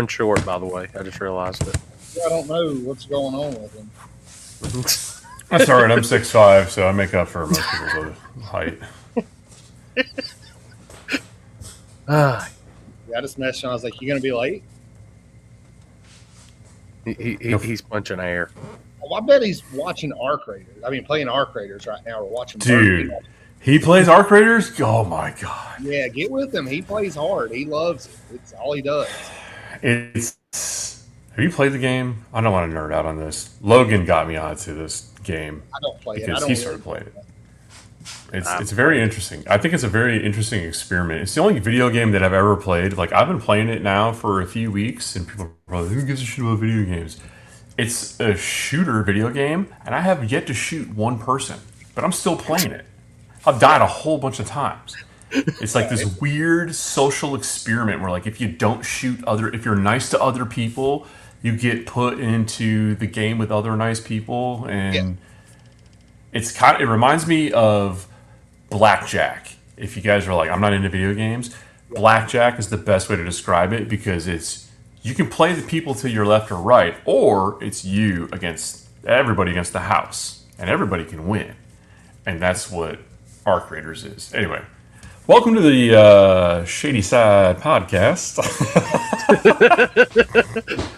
run short, by the way. I just realized it. I don't know what's going on with him. That's all right. I'm 6'5", so I make up for most people's height. Yeah, I just messaged him. I was like, "You gonna be late?" He's punching air. Oh, I bet he's watching Arc Raiders. I mean, playing Arc Raiders right now. Or watching. Dude, he plays Arc Raiders? Oh, my God. Yeah, get with him. He plays hard. He loves it. It's all he does. Have you played the game? I don't want to nerd out on this. Logan got me onto this game. I don't play it. Because he started playing it. It's very interesting. I think it's a very interesting experiment. It's the only video game that I've ever played. Like, I've been playing it now for a few weeks, and people are probably, who gives a shit about video games? It's a shooter video game, and I have yet to shoot one person, but I'm still playing it. I've died a whole bunch of times. It's like this weird social experiment where, like, if you don't shoot if you're nice to other people, you get put into the game with other nice people, and it reminds me of Blackjack. If you guys are like, I'm not into video games, Blackjack is the best way to describe it because you can play the people to your left or right, or it's you against everybody against the house, and everybody can win. And that's what Arc Raiders is. Anyway, welcome to the Shadyside podcast.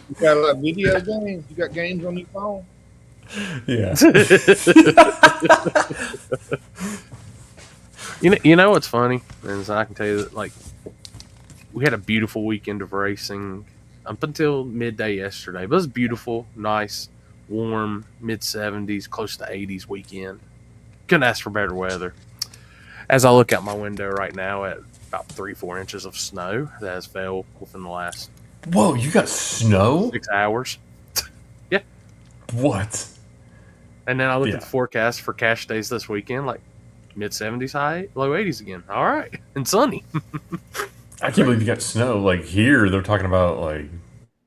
You got video games? You got games on your phone? Yeah. You know what's funny? Is I can tell you that, like, we had a beautiful weekend of racing up until midday yesterday. But it was beautiful, nice, warm, mid-70s, close to 80s weekend. Couldn't ask for better weather. As I look out my window right now at about 3-4 inches of snow that has fell within the last Whoa, you got snow? 6 hours. Yeah. What? And then I looked at the forecast for cash days this weekend, like mid-70s, high, low 80s again. All right. And sunny. I can't believe you got snow. Like, here, they're talking about, like,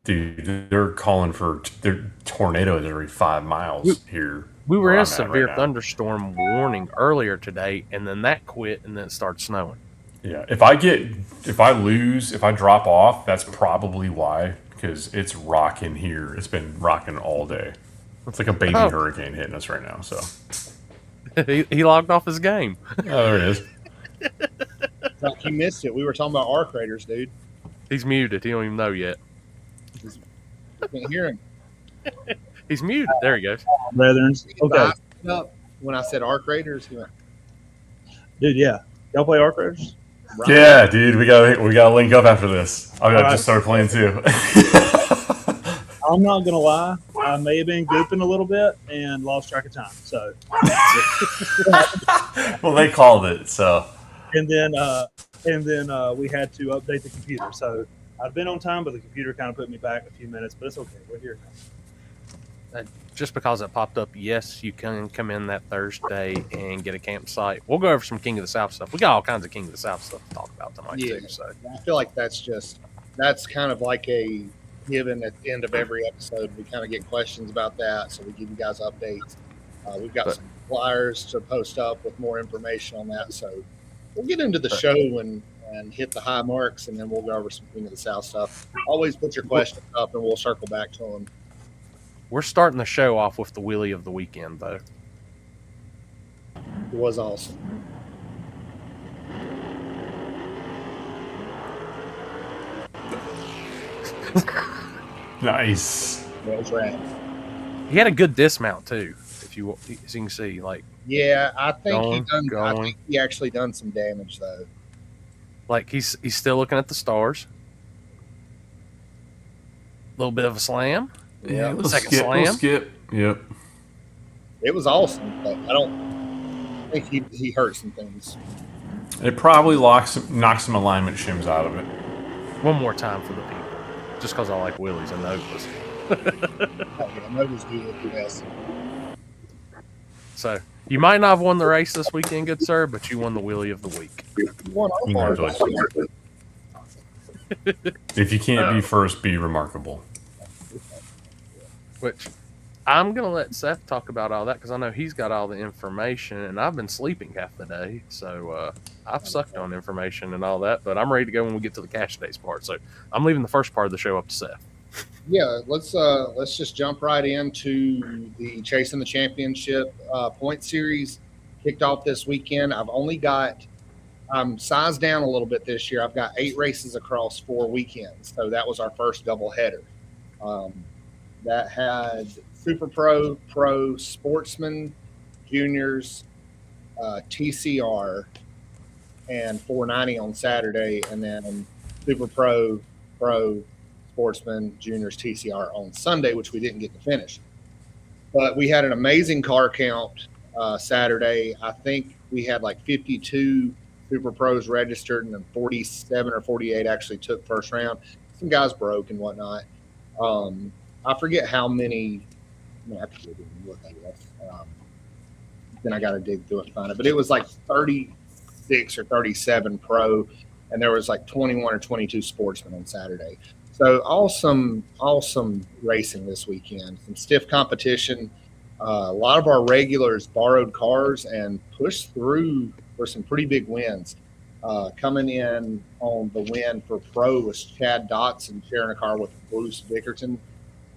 dude, they're calling for tornadoes every 5 miles here. We were in a severe thunderstorm warning earlier today, and then that quit, and then it started snowing. Yeah, if I drop off, that's probably why, because it's rocking here. It's been rocking all day. It's like a baby hurricane hitting us right now. So he logged off his game. Oh, there it is. Like, you missed it. We were talking about Arc Raiders, dude. He's muted. He don't even know yet. I can't hear him. He's muted. There he goes. Brethren. Okay. When I said Arc Raiders, he went, Dude, yeah. Y'all play Arc Raiders? Right. Yeah, dude, we gotta link up after this. I just started playing too. I'm not gonna lie, I may have been gooping a little bit and lost track of time. So, well, they called it so. And then we had to update the computer. So I've been on time, but the computer kind of put me back a few minutes. But it's okay, we're here now. Just because it popped up, yes, you can come in that Thursday and get a campsite. We'll go over some King of the South stuff. We got all kinds of King of the South stuff to talk about tonight, too. So I feel like that's kind of like a given at the end of every episode. We kind of get questions about that, so we give you guys updates. We've got some flyers to post up with more information on that. So we'll get into the show and hit the high marks, and then we'll go over some King of the South stuff. Always put your questions up, and we'll circle back to them. We're starting the show off with the wheelie of the weekend, though. It was awesome. Nice. That was rad. He had a good dismount too, as you can see. Like, yeah, I think he actually done some damage though. Like he's still looking at the stars. A little bit of a slam. Yeah, second slam. Skip. Yep. It was awesome, but I don't think he hurt some things. It probably knocks some alignment shims out of it. One more time for the people. Just because I like wheelies and Novas. Novas do look yes. So, you might not have won the race this weekend, good sir, but you won the wheelie of the week. Congratulations. If you can't be first, be remarkable. Which, I'm gonna let Seth talk about all that because I know he's got all the information, and I've been sleeping half the day, so I've sucked on information and all that. But I'm ready to go when we get to the cash days part. So I'm leaving the first part of the show up to Seth. Yeah, let's just jump right into the Chasing the Championship point series. Kicked off this weekend. I'm sized down a little bit this year. I've got 8 races across 4 weekends, so that was our first doubleheader. That had Super Pro, Pro, Sportsman, Juniors, TCR, and 490 on Saturday, and then Super Pro, Pro, Sportsman, Juniors, TCR on Sunday, which we didn't get to finish. But we had an amazing car count Saturday. I think we had like 52 Super Pros registered, and then 47 or 48 actually took first round. Some guys broke and whatnot. I forget how many. I have to look at this. Then I got to dig through it and find it. But it was like 36 or 37 pro, and there was like 21 or 22 sportsmen on Saturday. So awesome racing this weekend. Some stiff competition. A lot of our regulars borrowed cars and pushed through for some pretty big wins. Coming in on the win for pro was Chad Dotson sharing a car with Bruce Bickerton.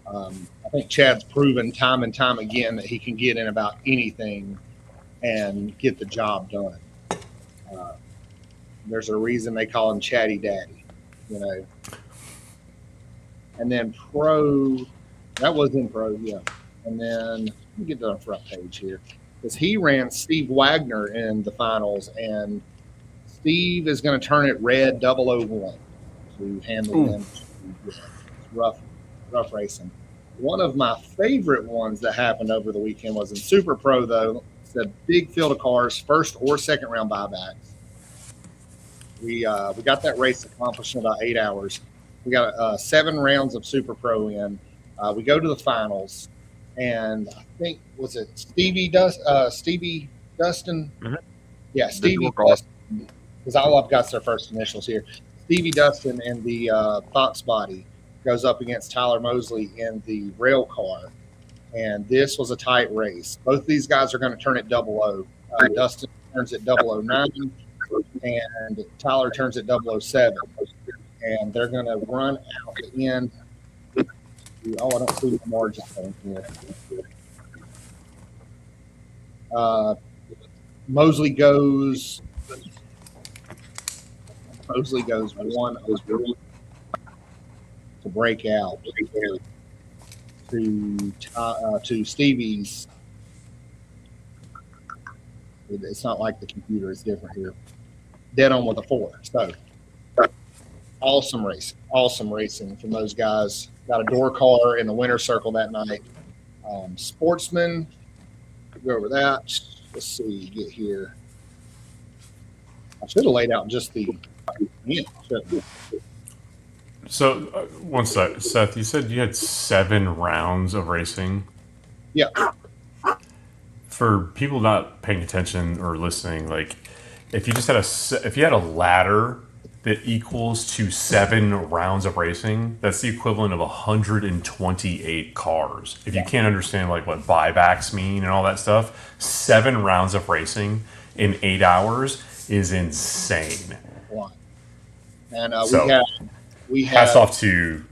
I think Chad's proven time and time again that he can get in about anything and get the job done. There's a reason they call him Chatty Daddy, you know. And then pro, that was in pro, yeah. And then let me get to the front page here, because he ran Steve Wagner in the finals, and Steve is going to turn it red 001 to handle him. It's rough racing. One of my favorite ones that happened over the weekend was in Super Pro, though. It's a big field of cars, first or second round buybacks. We got that race accomplished in about 8 hours. We got 7 rounds of Super Pro in. We go to the finals, and I think, was it Stevie Dustin? Mm-hmm. Yeah, Stevie Dustin, because all I've got is their first initials here. Stevie Dustin in the Fox body goes up against Tyler Mosley in the rail car, and this was a tight race. Both of these guys are going to turn it 00. Dustin turns it 009, and Tyler turns it 007. And they're going to run out the end. Oh, I don't see the margin here. Mosley goes 1 to break out to Stevie's. It's not like the computer; it's different here. Dead on with a 4. So awesome racing from those guys. Got a door car in the winner's circle that night. Sportsman, go over that. Let's see, get here. I should have laid out just the. So, one sec, Seth, you said you had 7 rounds of racing. Yeah. For people not paying attention or listening, like if you had a ladder that equals to 7 rounds of racing, that's the equivalent of 128 cars. If you can't understand like what buybacks mean and all that stuff, 7 rounds of racing in 8 hours is insane. And we had hats off to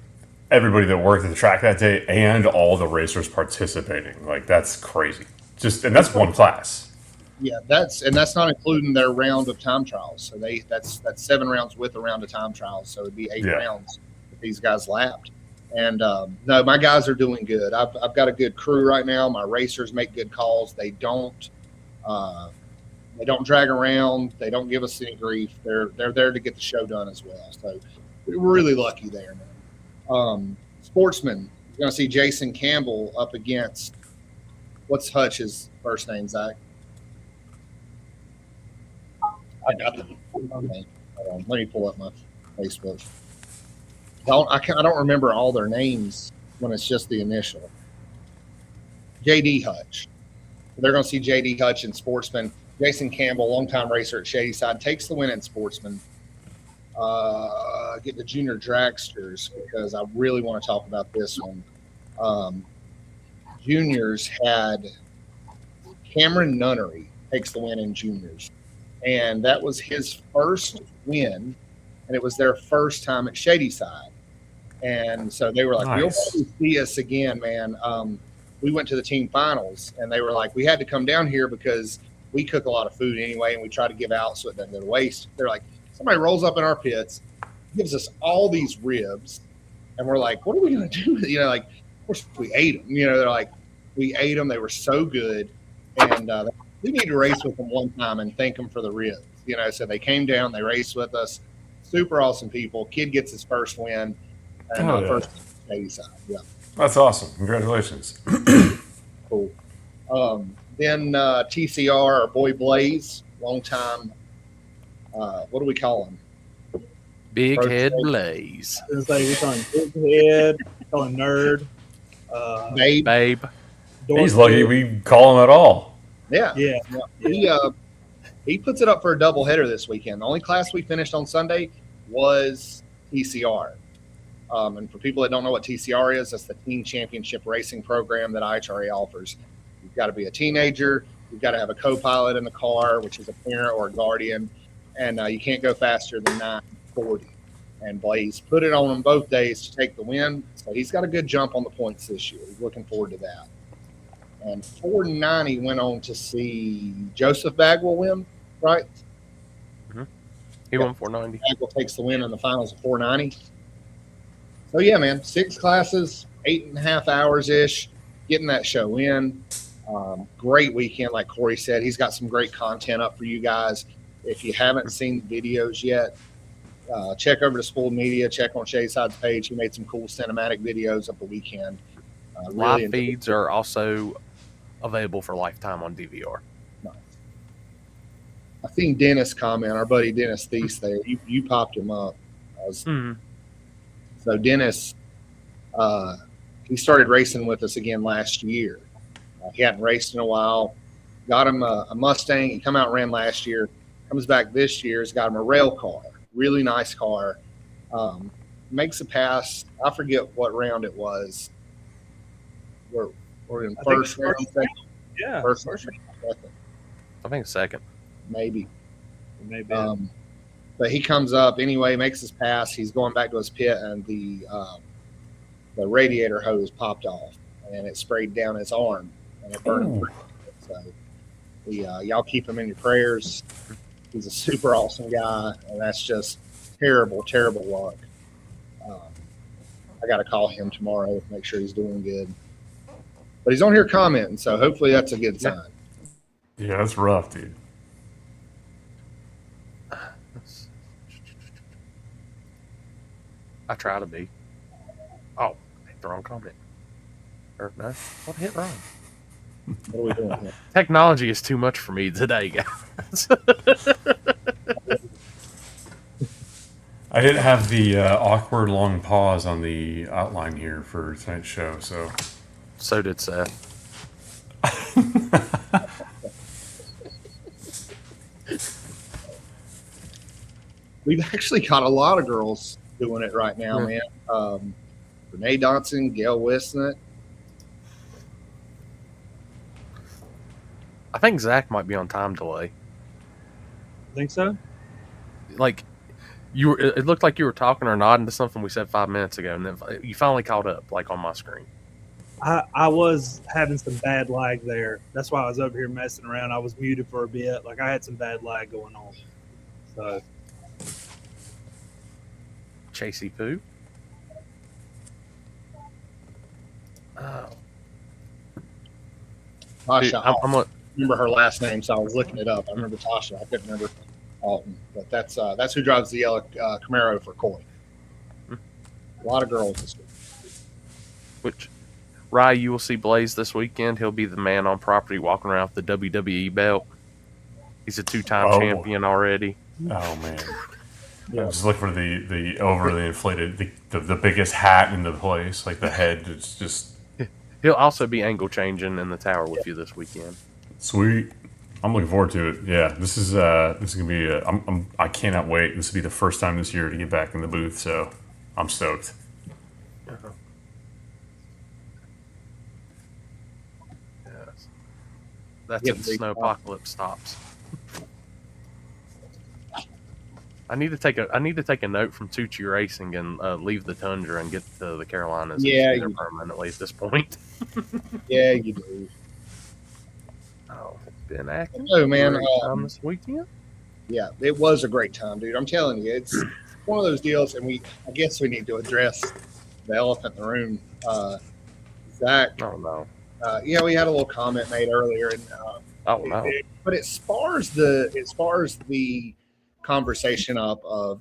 everybody that worked at the track that day and all the racers participating. Like that's crazy. And that's one class. Yeah, that's not including their round of time trials. So that's 7 rounds with a round of time trials. So it'd be 8 rounds that these guys lapped. And no, my guys are doing good. I've got a good crew right now. My racers make good calls. They don't drag around. They don't give us any grief. They're there to get the show done as well. So we're really lucky there, man. Sportsman, you're going to see Jason Campbell up against, what's Hutch's first name, Zach? I got the. Okay. Let me pull up my Facebook. I don't remember all their names when it's just the initial. JD Hutch. They're going to see JD Hutch in Sportsman. Jason Campbell, longtime racer at Shadyside, takes the win in Sportsman. Get the junior dragsters because I really want to talk about this one. juniors had Cameron Nunnery takes the win in juniors. And that was his first win, and it was their first time at Shadyside. And so they were like, "You'll probably see us again, man." We went to the team finals, and they were like, "We had to come down here because we cook a lot of food anyway, and we try to give out so it doesn't go to waste." They're like, "Somebody rolls up in our pits, gives us all these ribs, and we're like, what are we going to do with it?" You know, like, of course we ate them. You know, they're like, we ate them. They were so good, and we need to race with them one time and thank them for the ribs. You know, so they came down, they raced with us. Super awesome people. Kid gets his first win, and first Shadyside. Yeah, that's awesome. Congratulations. Cool. Then TCR, our boy Blaze, long time. What do we call him? Big Head Blaze. It's like we call him Big Head, we call him Nerd, Babe. He's lucky we call him at all. Yeah. Yeah. He puts it up for a doubleheader this weekend. The only class we finished on Sunday was TCR. And for people that don't know what TCR is, that's the Teen Championship Racing Program that IHRA offers. You've got to be a teenager. You've got to have a co-pilot in the car, which is a parent or a guardian. And you can't go faster than 940. And Blaze put it on him both days to take the win. So he's got a good jump on the points this year. He's looking forward to that. And 490 went on to see Joseph Bagwell win, right? Mm-hmm. He won 490. Bagwell takes the win in the finals of 490. So, yeah, man, 6 classes, 8.5 hours-ish, getting that show in. Great weekend, like Corey said. He's got some great content up for you guys. If you haven't seen the videos yet, check over to Spooled Media, check on Shadyside's page. He made some cool cinematic videos of the weekend. Live feeds are also available for lifetime on DVR. Nice. I seen Dennis comment, our buddy Dennis Thies there. You popped him up. So Dennis, he started racing with us again last year. He hadn't raced in a while. Got him a Mustang. He come out and ran last year. Comes back this year. He's got him a rail car. Really nice car. Makes a pass. I forget what round it was. We're in first round. Yeah. First round. I think second. Maybe. Maybe. But he comes up anyway, makes his pass. He's going back to his pit, and the radiator hose popped off, and it sprayed down his arm, and it burned him. So y'all keep him in your prayers. He's a super awesome guy, and that's just terrible, terrible luck. I got to call him tomorrow, make sure he's doing good. But he's on here commenting, so hopefully that's a good sign. Yeah, that's rough, dude. I try to be. Oh, I hit the wrong comment. Or no, what hit wrong? What are we doing here? Technology is too much for me today, guys. I didn't have the awkward long pause on the outline here for tonight's show, so. So did Seth. We've actually got a lot of girls doing it right now, man. Renee Dotson, Gail Wisnett. I think Zach might be on time delay. Think so? Like, it looked like you were talking or nodding to something we said 5 minutes ago, and then you finally caught up, like on my screen. I was having some bad lag there. That's why I was over here messing around. I was muted for a bit. Like, I had some bad lag going on. So, Chasey Poo. Oh. Tasha. Dude, I'm a, remember her last name, so I was looking it up. I remember Tasha. I couldn't remember Alton, but that's who drives the yellow Camaro for Coy. A lot of girls this week. which, Rye, you will see Blaze this weekend. He'll be the man on property walking around with the WWE belt. He's a 2-time champion already. Oh, man. I was looking for the overly inflated, the biggest hat in the place, like the head. It's just. He'll also be angle changing in the tower with you this weekend. Sweet. I'm looking forward to it. Yeah, this is gonna be. I cannot wait. This will be the first time this year to get back in the booth, so I'm stoked. That's if the snow apocalypse stops. I need to take a note from Tucci Racing and leave the Tundra and get to the Carolinas. Yeah, there permanently at this point. Yeah, you do. Oh, been acting. Oh man, time this weekend. Yeah, it was a great time, dude. I'm telling you, it's one of those deals, and I guess we need to address the elephant in the room. Zach. Oh no. Yeah, we had a little comment made earlier, and but it spars the conversation up of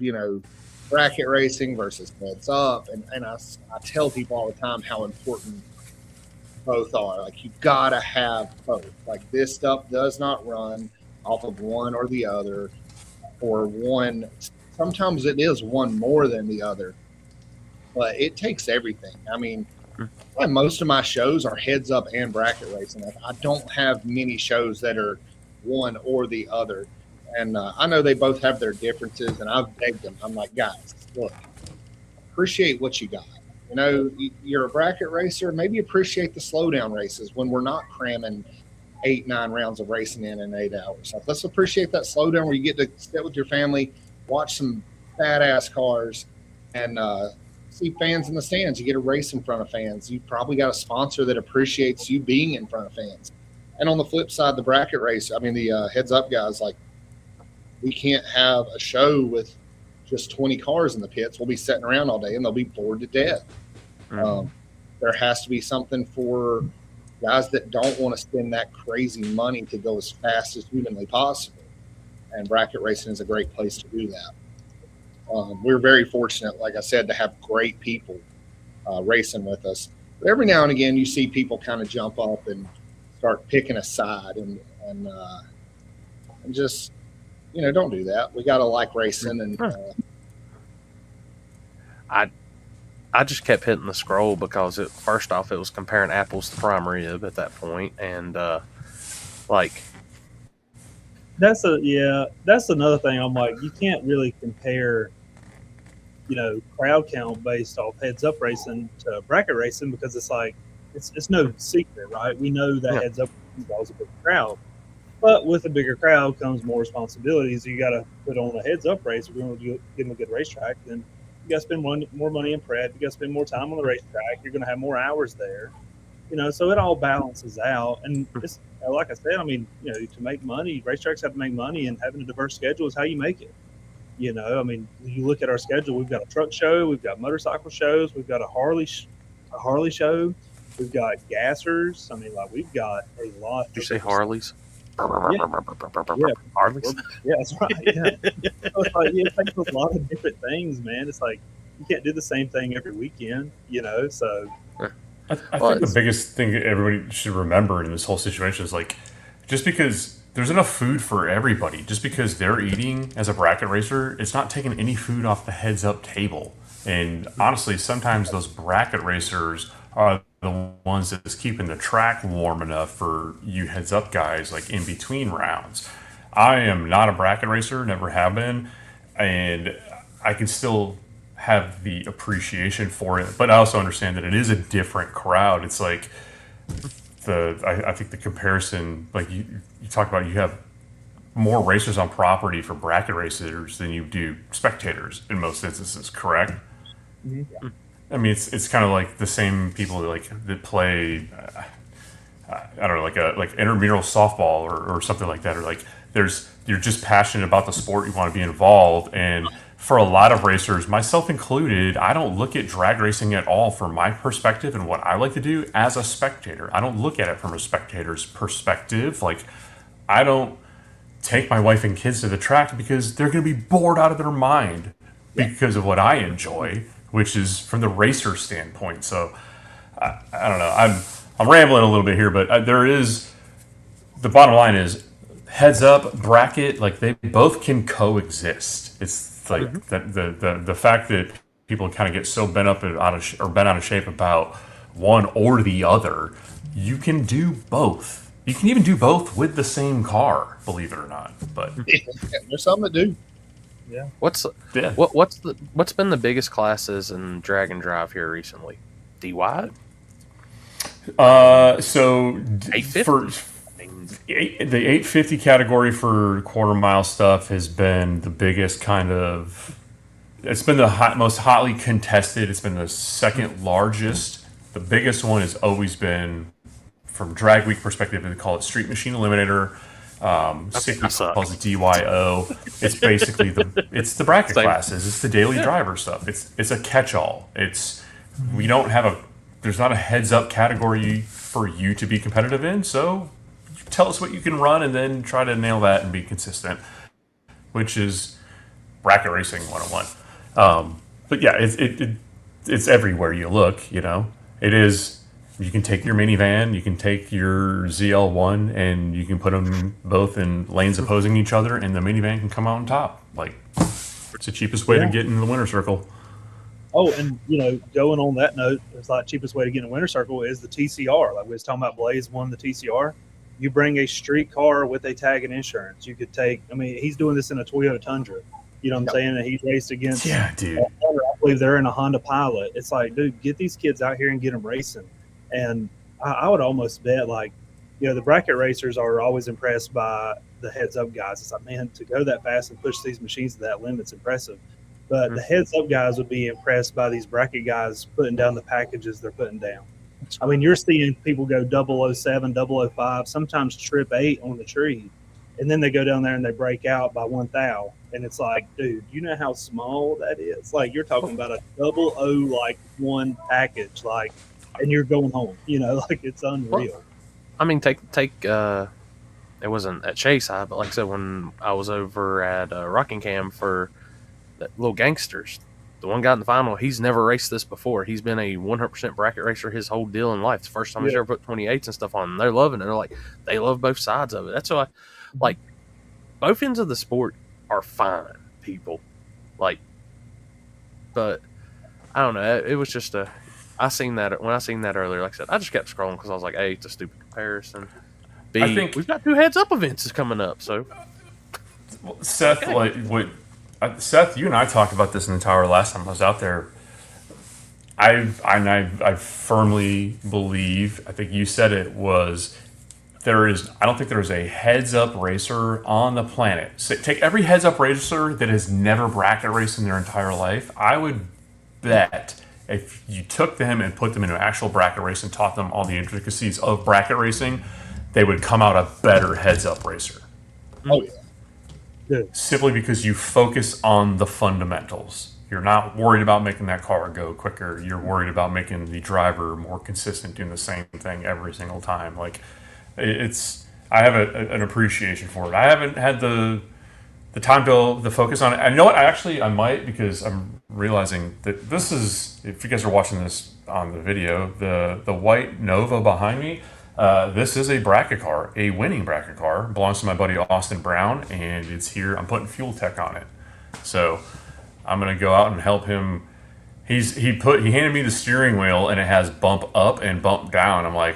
bracket racing versus heads up, and I tell people all the time how important both are. Like, you gotta have both. Like, this stuff does not run off of one or the other, or one. Sometimes it is one more than the other, but it takes everything. I mean, most of my shows are heads up and bracket racing. I don't have many shows that are one or the other. And I know they both have their differences, and I've begged them. I'm like, guys, look, appreciate what you got. You're a bracket racer. Maybe appreciate the slowdown races when we're not cramming 8-9 rounds of racing in 8 hours. Like, let's appreciate that slowdown where you get to sit with your family, watch some badass cars, and see fans in the stands. You get to race in front of fans. You probably got a sponsor that appreciates you being in front of fans. And on the flip side, the bracket race, the heads up guys, like, we can't have a show with just 20 cars in the pits. We'll be sitting around all day and they'll be bored to death. Mm-hmm. There has to be something for guys that don't want to spend that crazy money to go as fast as humanly possible. And bracket racing is a great place to do that. We're very fortunate, like I said, to have great people racing with us. But every now and again, you see people kind of jump up and start picking a side, and just, don't do that. We got to like racing. And I just kept hitting the scroll because first off, it was comparing apples to prime rib at that point, and that's another thing. I'm like, you can't really compare, crowd count based off heads up racing to bracket racing, because it's like it's no secret, right? We know that heads up is always a big crowd, but with a bigger crowd comes more responsibilities. You got to put on a heads up race. If we're going to give them a good racetrack, then you got to spend more money in prep. You got to spend more time on the racetrack. You're going to have more hours there, so it all balances out. And it's, like I said, to make money, racetracks have to make money, and having a diverse schedule is how you make it. You look at our schedule. We've got a truck show, we've got motorcycle shows, we've got a Harley show, we've got gassers. We've got a lot. Did you say Harleys? Yeah, Harleys. Yeah, that's right. Yeah. So it's like, it takes a lot of different things, man. It's like you can't do the same thing every weekend, So I think the biggest thing everybody should remember in this whole situation is, like, just because there's enough food for everybody, just because they're eating as a bracket racer, it's not taking any food off the heads up table. And honestly, sometimes those bracket racers are the ones that's keeping the track warm enough for you heads up guys, like in between rounds. I am not a bracket racer, never have been, and I can still have the appreciation for it, but I also understand that it is a different crowd. It's like I think the comparison, like you talk about, you have more racers on property for bracket racers than you do spectators in most instances, correct? Mm-hmm. I mean, it's kind of like the same people that play, I don't know, like intramural softball or something like that, or like you're just passionate about the sport, you want to be involved. And for a lot of racers, myself included, I don't look at drag racing at all from my perspective and what I like to do as a spectator. I don't look at it from a spectator's perspective. Like, I don't take my wife and kids to the track because they're going to be bored out of their mind because of what I enjoy, which is from the racer standpoint. So I don't know. I'm rambling a little bit here, but there is, the bottom line is, heads up, bracket, like, they both can coexist. It's like the fact that people kind of get so bent up and bent out of shape about one or the other. You can do both. You can even do both with the same car, believe it or not. But there's some that do. Yeah. What's been the biggest classes in drag and drive here recently? DY? So 850? The 850 category for quarter mile stuff has been the biggest kind of. It's been the most hotly contested. It's been the second largest. The biggest one has always been, from Drag Week perspective, they call it Street Machine Eliminator. Sick calls it DYO. It's basically the bracket classes. It's the daily driver stuff. It's a catch-all. There's not a heads-up category for you to be competitive in. So tell us what you can run, and then try to nail that and be consistent, which is bracket racing 101. But yeah, it's everywhere you look. It is. You can take your minivan, you can take your ZL1, and you can put them both in lanes opposing each other, and the minivan can come out on top. Like, it's the cheapest way to get into the winner's circle. Oh, and going on that note, it's like cheapest way to get in a winner's circle is the TCR. Like we was talking about, Blaze won the TCR. You bring a street car with a tag and insurance. You could take. I mean, he's doing this in a Toyota Tundra. You know what I'm saying? And he's raced against. Yeah, dude. I believe they're in a Honda Pilot. It's like, dude, get these kids out here and get them racing. And I would almost bet, the bracket racers are always impressed by the heads-up guys. It's like, man, to go that fast and push these machines to that limit's impressive. But the heads-up guys would be impressed by these bracket guys putting down the packages they're putting down. I mean, you're seeing people go 007, 005, sometimes trip 8 on the tree, and then they go down there and they break out by 1 thou. And it's like, dude, you know how small that is? Like, you're talking about a 001 package, and you're going home. It's unreal. Well, I mean, take it wasn't at Shadyside, but like I said, when I was over at Rockingham for the Little Gangsters, the one guy in the final, he's never raced this before. He's been a 100% bracket racer his whole deal in life. It's the first time he's ever put 28s and stuff on. And they're loving it. They love both sides of it. That's why, both ends of the sport are fine, people. But I don't know. It was just when I seen that earlier, like I said, I just kept scrolling because I was like, A, it's a stupid comparison. B, I think we've got 2 heads-up events is coming up, so. Seth, Seth, you and I talked about this in the tower last time I was out there. I firmly believe, I think you said it was, I don't think there is a heads-up racer on the planet. So take every heads-up racer that has never bracket raced in their entire life. I would bet if you took them and put them into actual bracket race and taught them all the intricacies of bracket racing, they would come out a better heads-up racer. Oh, yeah. Simply because you focus on the fundamentals. You're not worried about making that car go quicker. You're worried about making the driver more consistent, doing the same thing every single time. I have an appreciation for it. I haven't had the time to focus on it. And you know what? I might, because I'm realizing that this is, if you guys are watching this on the video, the white Nova behind me, this is a bracket car, a winning bracket car. It belongs to my buddy Austin Brown, and it's here. I'm putting fuel tech on it. So I'm going to go out and help him. He handed me the steering wheel, and it has bump up and bump down. I'm like,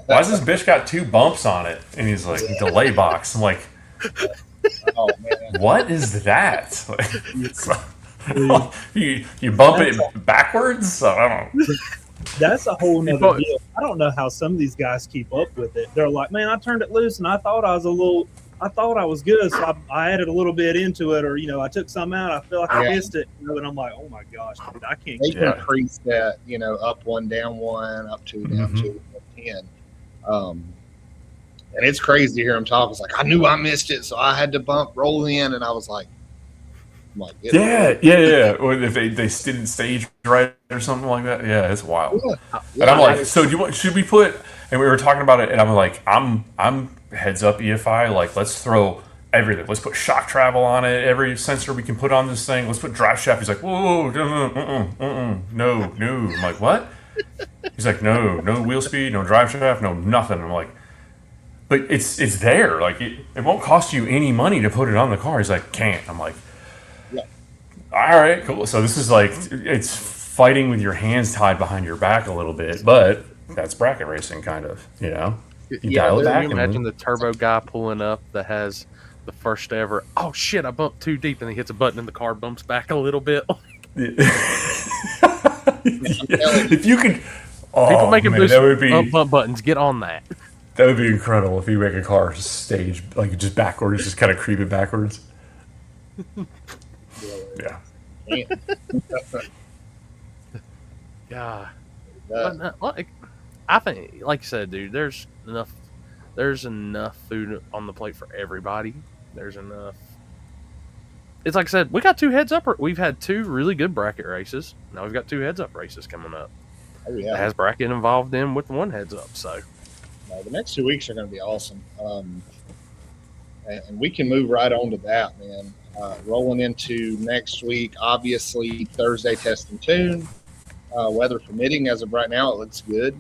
why has this bitch got 2 bumps on it? And he's like, delay box. I'm like, Oh, man. what is that? you bump it backwards? I don't know. That's a whole nother deal. I don't know how some of these guys keep up with it. They're like, man, I turned it loose and I thought I was good, so I added a little bit into it, or I took some out. I feel like I missed it, and I'm like, oh my gosh, dude, I can't. They can increase that, up 1, down 1, up 2, down 2, up 10. And it's crazy to hear him talk. It's like, I knew I missed it, so I had to roll in, and I was like, yeah. Or if they didn't stage right or something like that. Yeah, it's wild. Yeah. And I'm like, so should we put? And we were talking about it, and I'm like, I'm heads up EFI. Like, let's throw everything. Let's put shock travel on it. Every sensor we can put on this thing. Let's put drive shaft. He's like, whoa, no. I'm like, what? He's like, no wheel speed, no drive shaft, no nothing. I'm like, but it's there. Like, it won't cost you any money to put it on the car. He's like, can't. I'm like, all right, cool. So this is like, it's fighting with your hands tied behind your back a little bit, but that's bracket racing, kind of. You dial it back. Can you imagine the turbo guy pulling up that has the first ever? Oh shit! I bumped too deep, and he hits a button, and the car bumps back a little bit. If you could, people making bump buttons, get on that. That would be incredible if you make a car stage like just backwards, just kind of creep it backwards. Yeah. Yeah. But, like, I think, like you said, dude, there's enough food on the plate for everybody. There's enough. It's like I said, we got 2 heads up. We've had 2 really good bracket races. Now we've got 2 heads up races coming up. Oh, yeah. It has bracket involved in with 1 heads up. So the next 2 weeks are going to be awesome. And we can move right on to that, man. Rolling into next week, obviously Thursday test and tune. Weather permitting, as of right now, it looks good.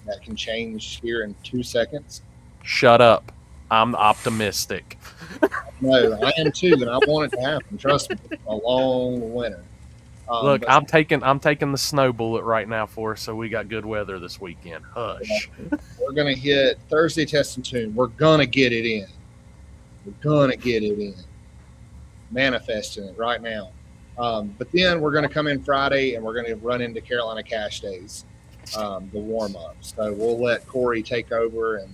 That can change here in 2 seconds. shut up. I'm optimistic. No, I am too, and I want it to happen. Trust me, it's a long winter. Look, I'm taking the snow bullet right now for us, so we got good weather this weekend. Hush. We're gonna hit Thursday test and tune. We're gonna get it in. We're gonna get it in. Manifesting it right now. But then we're gonna come in Friday and we're gonna run into Carolina Cash Days, the warm up. So we'll let Corey take over and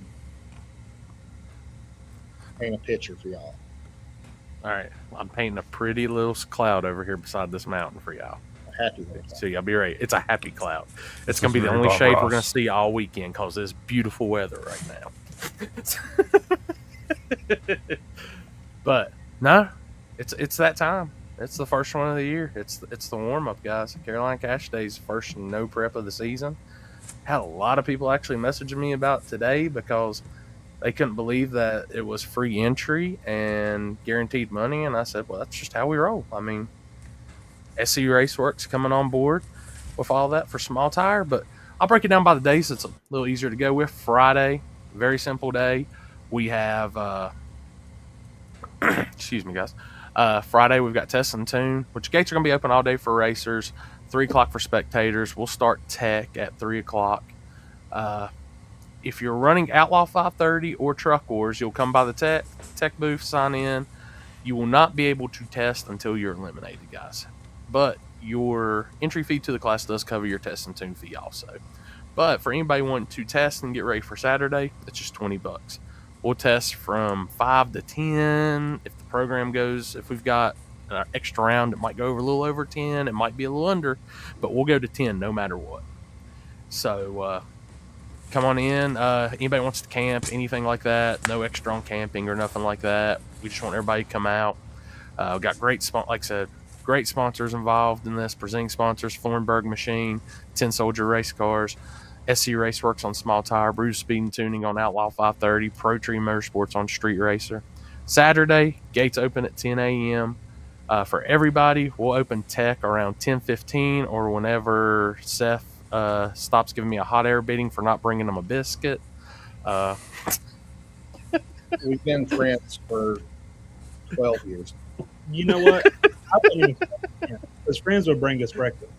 paint a picture for y'all. All right, I'm painting a pretty little cloud over here beside this mountain for y'all. Happy with that. So y'all be ready. It's a happy cloud. It's gonna be the only shade we're gonna see all weekend because it's beautiful weather right now. But no, it's that time. It's the first one of the year. It's the warm up, guys. Carolina Cash Days, first no prep of the season. Had a lot of people actually messaging me about today because they couldn't believe that it was free entry and guaranteed money, and I said, well, that's just how we roll. I mean, SC Raceworks coming on board with all that for small tire, but I'll break it down by the days. It's a little easier to go with. Friday, very simple day. We have, excuse me, guys. Friday, we've got Test and Tune, which gates are going to be open all day for racers, 3 o'clock for spectators. We'll start tech at 3 o'clock. If you're running Outlaw 530 or Truck Wars, you'll come by the tech booth, sign in. You will not be able to test until you're eliminated, guys. But your entry fee to the class does cover your test and tune fee also. But for anybody wanting to test and get ready for Saturday, it's just $20. We'll test from 5 to 10. If the program goes, if we've got an extra round, it might go over a little over 10. It might be a little under, but we'll go to 10 no matter what. So come on in. Anybody wants to camp, anything like that, no extra on camping or nothing like that. We just want everybody to come out. We've got great, like I said, great sponsors involved in this. Presenting sponsors: Thornburg Machine, 10 Soldier Race Cars, SC Raceworks on Small Tire, Bruce Speed and Tuning on Outlaw 530, Pro Tree Motorsports on Street Racer. Saturday, gates open at 10 a.m. For everybody. We'll open tech around 10:15 or whenever Seth stops giving me a hot air bidding for not bringing him a biscuit. We've been friends for 12 years. You know what? I wouldn't even, his friends would bring us breakfast.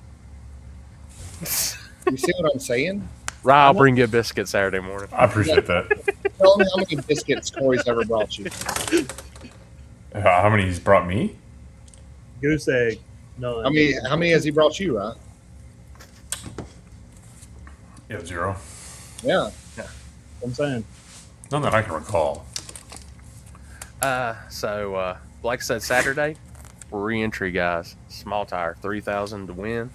You see what I'm saying? Right, I'll bring you a biscuit Saturday morning. I appreciate that. Tell me how many biscuits Corey's ever brought you. How many he's brought me? Goose egg, none. How many has he brought you, right? Yeah, 0. Yeah. I'm saying. None that I can recall. So like I said, Saturday, re-entry, guys. Small tire, 3,000 to win.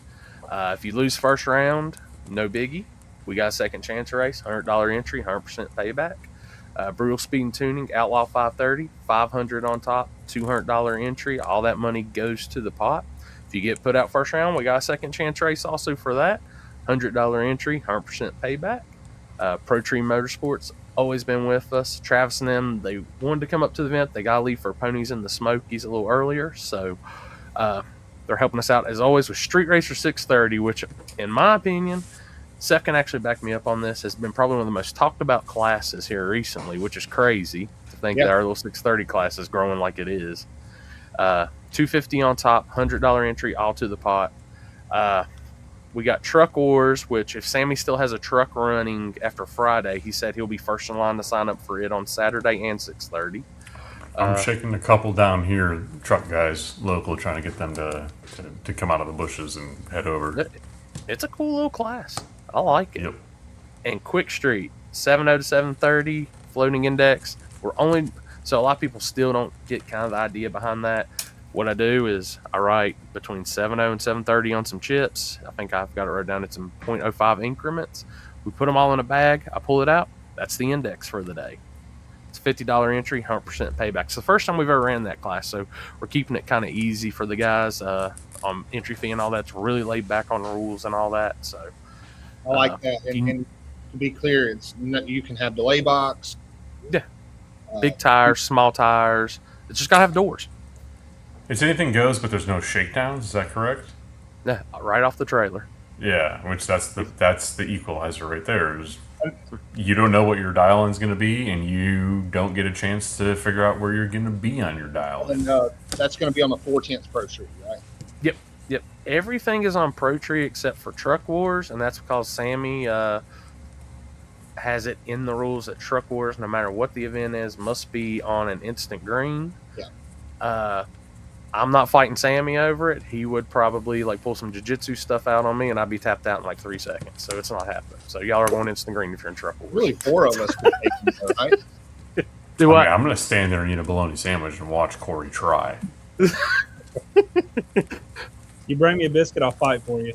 If you lose first round, no biggie. We got a second chance race, $100 entry, 100% payback. Brutal Speed and Tuning, Outlaw 530, $500 on top, $200 entry. All that money goes to the pot. If you get put out first round, we got a second chance race also for that. $100 entry, 100% payback. Pro Tree Motorsports, always been with us. Travis and them, they wanted to come up to the event. They got to leave for Ponies in the Smokies a little earlier. So they're helping us out, as always, with Street Racer 630, which, in my opinion, Seth can actually back me up on this, has been probably one of the most talked about classes here recently, which is crazy to think that our little 630 class is growing like it is. $250 on top, $100 entry, all to the pot. We got Truck Wars, which if Sammy still has a truck running after Friday, he said he'll be first in line to sign up for it on Saturday and 630. I'm shaking a couple down here, truck guys, local, trying to get them to come out of the bushes and head over. It's a cool little class. I like it. Yep. And Quick Street, 7.0 to 7:30 floating index. So a lot of people still don't get kind of the idea behind that. What I do is I write between 7.0 and 7:30 on some chips. I think I've got it written down. It's in 0.05 increments. We put them all in a bag. I pull it out. That's the index for the day. It's a $50 entry, 100% payback. It's the first time we've ever ran that class, so we're keeping it kind of easy for the guys on entry fee and all that. It's really laid back on rules and all that. So I like that. And to be clear, you can have delay box. Yeah. Big tires, small tires. It's just got to have doors. It's anything goes, but there's no shakedowns. Is that correct? Yeah, right off the trailer. Yeah, which that's the equalizer right there. You don't know what your dial-in's going to be, and you don't get a chance to figure out where you're going to be on your dial. And that's going to be on the 4/10 Pro Tree, right? Yep. Everything is on Pro Tree except for Truck Wars, and that's because Sammy has it in the rules that Truck Wars, no matter what the event is, must be on an instant green. Yeah. I'm not fighting Sammy over it. He would probably pull some jiu-jitsu stuff out on me, and I'd be tapped out in 3 seconds. So it's not happening. So y'all are going instant green if you're in Truck Wars. Really, 4 of us could take them, right? Do what? I'm going to stand there and eat a bologna sandwich and watch Corey try. You bring me a biscuit, I'll fight for you.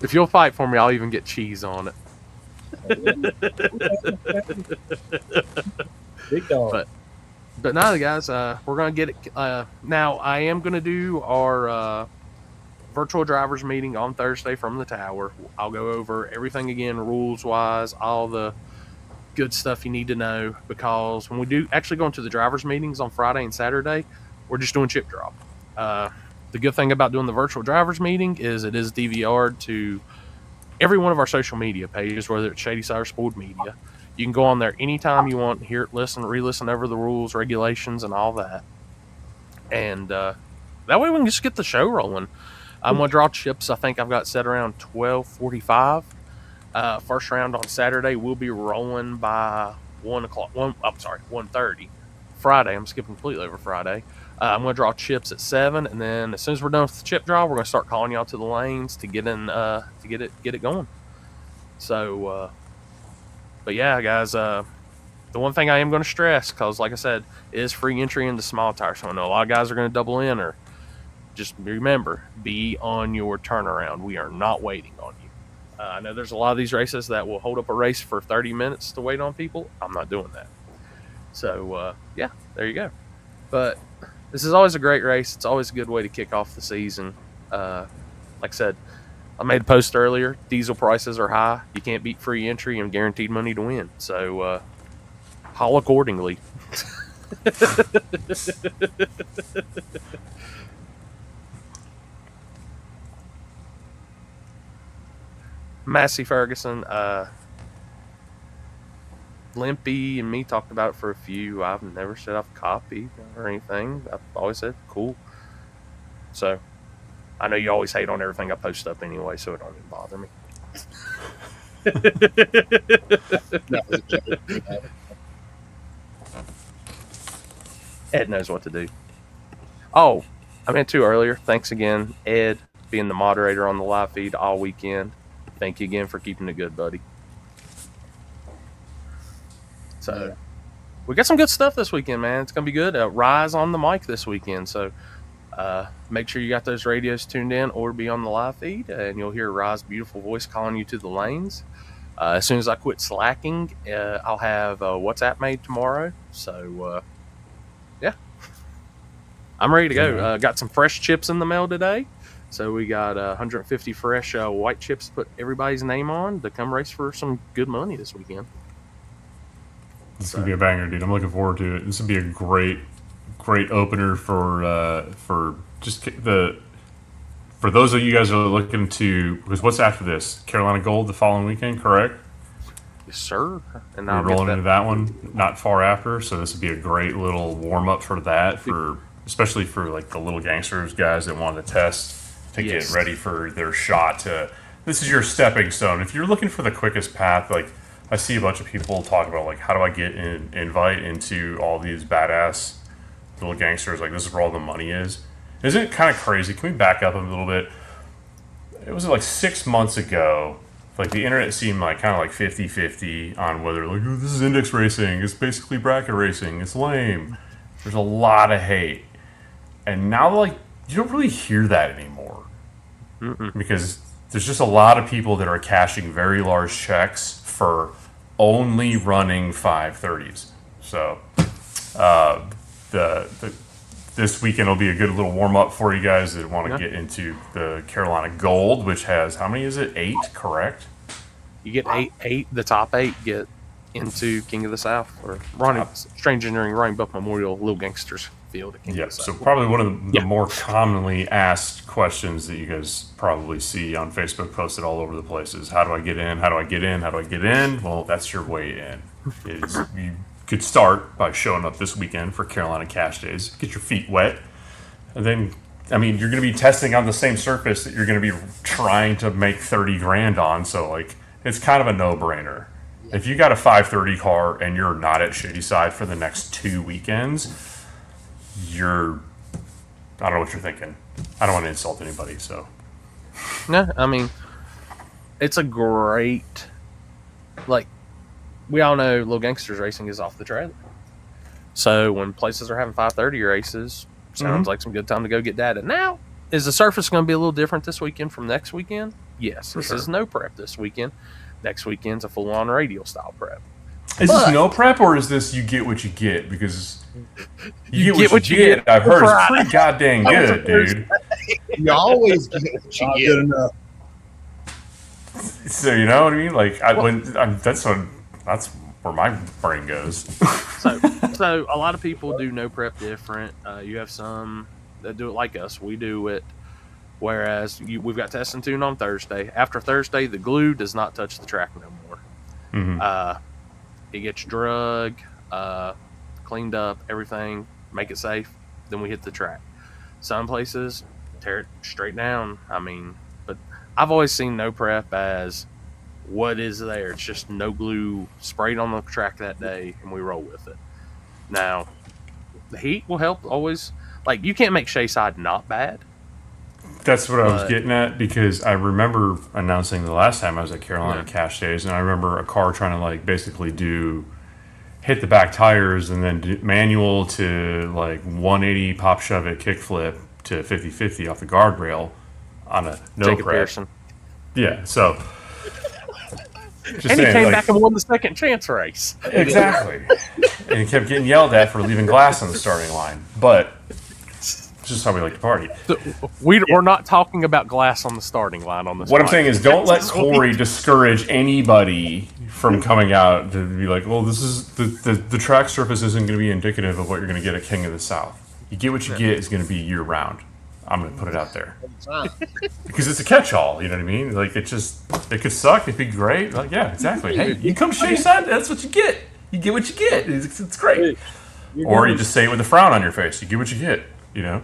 If you'll fight for me, I'll even get cheese on it. Big dog. But now, guys, we're going to get it. Now, I am going to do our virtual drivers meeting on Thursday from the tower. I'll go over everything again, rules-wise, all the good stuff you need to know, because when we do actually go into the drivers meetings on Friday and Saturday, we're just doing chip drop. The good thing about doing the virtual drivers meeting is it is DVR'd to every one of our social media pages, whether it's Shadyside or Spoiled Media. You can go on there anytime you want, hear it, listen, re-listen over the rules, regulations, and all that. And that way we can just get the show rolling. I'm going to draw chips. I think I've got set around 12:45. First round on Saturday. We'll be rolling by 1:30. Friday. I'm skipping completely over Friday. I'm going to draw chips at 7, and then as soon as we're done with the chip draw, we're going to start calling y'all to the lanes to get in, to get it going. So, but yeah, guys, the one thing I am going to stress, because like I said, is free entry into small tires. So I know a lot of guys are going to double in, or just remember, be on your turnaround. We are not waiting on you. I know there's a lot of these races that will hold up a race for 30 minutes to wait on people. I'm not doing that. So, yeah, there you go. But this is always a great race. It's always a good way to kick off the season. Like I said, I made a post earlier. Diesel prices are high. You can't beat free entry and guaranteed money to win. So, haul accordingly. Massey Ferguson, Limpy and me talked about it for a few. I've never said I've copied or anything. I've always said cool. So I know you always hate on everything I post up anyway, so it don't even bother me. Ed knows what to do. Oh, I meant to earlier. Thanks again, Ed, being the moderator on the live feed all weekend. Thank you again for keeping it good, buddy. So, we got some good stuff this weekend, man. It's going to be good. Rise on the mic this weekend. So, make sure you got those radios tuned in or be on the live feed, and you'll hear Rise's beautiful voice calling you to the lanes. As soon as I quit slacking, I'll have WhatsApp made tomorrow. So, yeah. I'm ready to go. Got some fresh chips in the mail today. So we got 150 fresh white chips to put everybody's name on to come race for some good money this weekend. It's going to be a banger, dude. I'm looking forward to it. This would be a great opener for those of you guys who are looking to, because what's after this? Carolina Gold the following weekend, correct? Yes, sir. And we're rolling into that one not far after, so this would be a great little warm up for that, especially for like the little gangsters guys that want to test to get ready for their shot. This is your stepping stone. If you're looking for the quickest path, like I see a bunch of people talk about, like, how do I get an invite into all these badass little gangsters? Like, this is where all the money is. Isn't it kind of crazy? Can we back up a little bit? It was like 6 months ago, like the internet seemed like kind of like 50-50 on whether like, oh, this is index racing, it's basically bracket racing, it's lame. There's a lot of hate, and now like you don't really hear that anymore. Because there's just a lot of people that are cashing very large checks for only running 530s. So this weekend will be a good little warm up for you guys that want to get into the Carolina Gold, which has, how many is it? 8, correct? You get eight. The top 8 get into King of the South or Ronnie Strange Engineering Ronnie Buck Memorial Little Gangsters Field at King of the South. So probably one of the more commonly asked questions that you guys probably see on Facebook posted all over the place is, how do I get in? How do I get in? How do I get in? Well, that's your way in. You could start by showing up this weekend for Carolina Cash Days, get your feet wet, and then, I mean, you're going to be testing on the same surface that you're going to be trying to make 30 grand on, so like it's kind of a no-brainer. If you got a 530 car and you're not at Shadyside for the next 2 weekends, I don't know what you're thinking. I don't want to insult anybody, so. No, I mean, it's a great, like, we all know Little Gangsters Racing is off the trailer. So when places are having 530 races, sounds like some good time to go get data. Now, is the surface going to be a little different this weekend from next weekend? Yes. This is no prep this weekend. Next weekend's a full-on radial style prep. Is this no prep, or is this you get what you get? Because you get what you get. I've heard it's pretty goddamn good, dude. You always get what you get. Enough. So you know what I mean? Like that's where my brain goes. So a lot of people do no prep different. You have some that do it like us. We do it. Whereas we've got test and tune on Thursday. After Thursday, the glue does not touch the track no more. It gets drug, cleaned up, everything, make it safe. Then we hit the track. Some places tear it straight down. I mean, but I've always seen no prep as what is there. It's just no glue sprayed on the track that day, and we roll with it. Now, the heat will help always. Like, you can't make Shadyside not bad. That's what I was getting at, because I remember announcing the last time I was at Carolina Cash Days, and I remember a car trying to like basically hit the back tires and then do manual to like 180 pop shove it kickflip to 50-50 off the guardrail on a no prep. Yeah, so just and saying, he came back and won the second chance race. Exactly. And he kept getting yelled at for leaving glass on the starting line, but just how we like to party. So we're not talking about glass on the starting line on this. What I'm saying is, don't let Corey discourage anybody from coming out to be like, well, this is the track surface isn't going to be indicative of what you're going to get at King of the South. You get what you get is going to be year round. I'm going to put it out there because it's a catch-all. You know what I mean? Like it could suck. It'd be great. Like yeah, exactly. Hey, you come Shadyside, that's what you get. You get what you get. It's great. Or you just say it with a frown on your face. You get what you get. You know,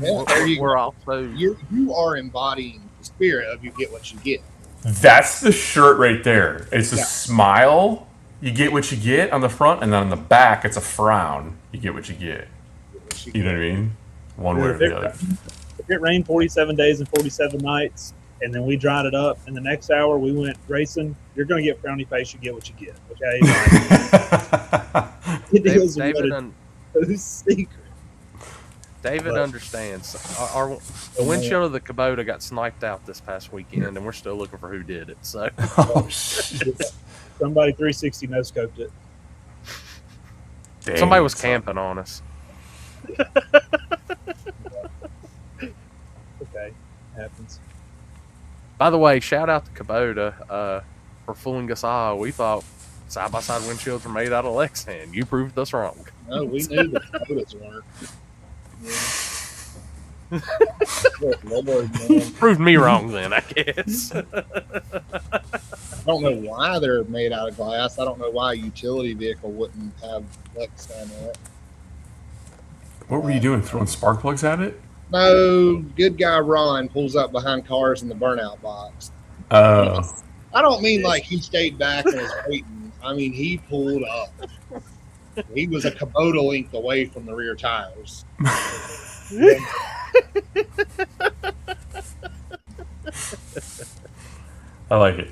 we're also you are embodying the spirit of you get what you get. That's the shirt right there. It's a smile. You get what you get on the front, and then on the back, it's a frown. You get what you get. You know what I mean? One way or the other. If it rained 47 days and 47 nights, and then we dried it up, and the next hour we went racing, you're going to get frowny face. You get what you get. Okay. David understands. The windshield of the Kubota got sniped out this past weekend, and we're still looking for who did it. So, somebody 360 no scoped it. Dang, somebody was camping on us. Okay, happens. By the way, shout out to Kubota for fooling us all. We thought side by side windshields were made out of Lexan. You proved us wrong. No, we knew the Kubotas weren't. Proved me wrong then, I guess. I don't know why they're made out of glass. I don't know why a utility vehicle wouldn't have Lexan in it. What were you doing? Throwing spark plugs at it? No, good guy Ron pulls up behind cars in the burnout box. I don't mean like he stayed back and was waiting. I mean he pulled up. He was a Kubota length away from the rear tires. I like it.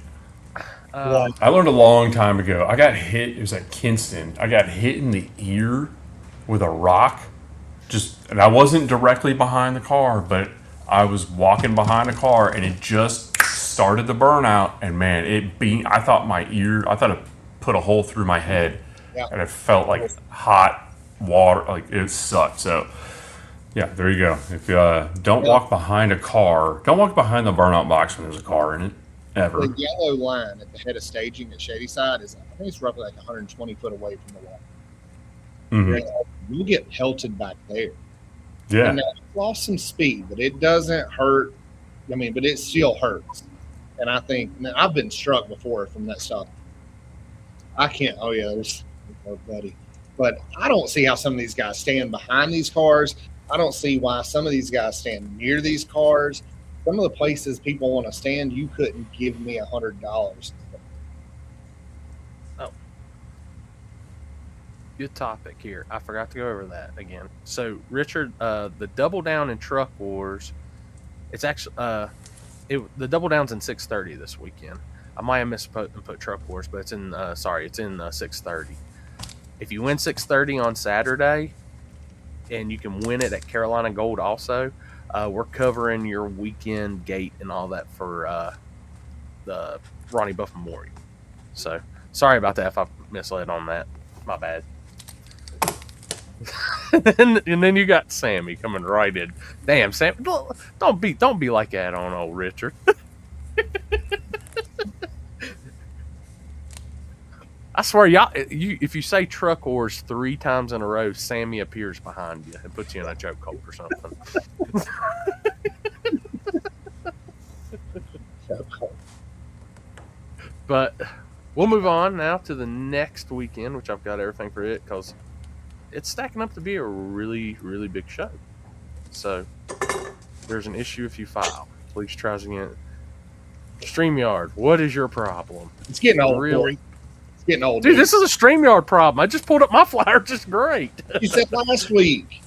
Like, I learned a long time ago. I got hit. It was at Kinston. I got hit in the ear with a rock. And I wasn't directly behind the car, but I was walking behind a car, and it just started the burnout. And man, I thought it put a hole through my head, and it felt like hot water. Like it sucked. So yeah, there you go. If don't walk behind a car, don't walk behind the burnout box when there's a car in it. Ever. The yellow line at the head of staging at Shadyside is, I think it's roughly like 120 foot away from the wall. Mm-hmm. You get pelted back there. Yeah. And I've lost some speed, but it doesn't hurt. I mean, but it still hurts. And I think I've been struck before from that stuff. I can't. Oh yeah, there's buddy. But I don't see how some of these guys stand behind these cars. I don't see why some of these guys stand near these cars. Some of the places people want to stand, you couldn't give me $100. Oh, good topic here. I forgot to go over that again. So, Richard, the Double Down in Truck Wars, it's actually the Double Down's in 6:30 this weekend. I might have misspoke and put Truck Wars, but it's in 6:30. If you win 6:30 on Saturday, and you can win it at Carolina Gold also. We're covering your weekend gate and all that for the Ronnie Buff Memorial. So, sorry about that if I misled on that. My bad. and then you got Sammy coming right in. Damn, Sam, don't be like that on old Richard. I swear, if you say Truck Wars 3 times in a row, Sammy appears behind you and puts you in a chokehold or something. But we'll move on now to the next weekend, which I've got everything for it because it's stacking up to be a really, really big show. So there's an issue if you file. Please try again. StreamYard, what is your problem? It's getting old. Really? Getting old, dude. This is a StreamYard problem. I just pulled up my flyer. Just great. You said last week,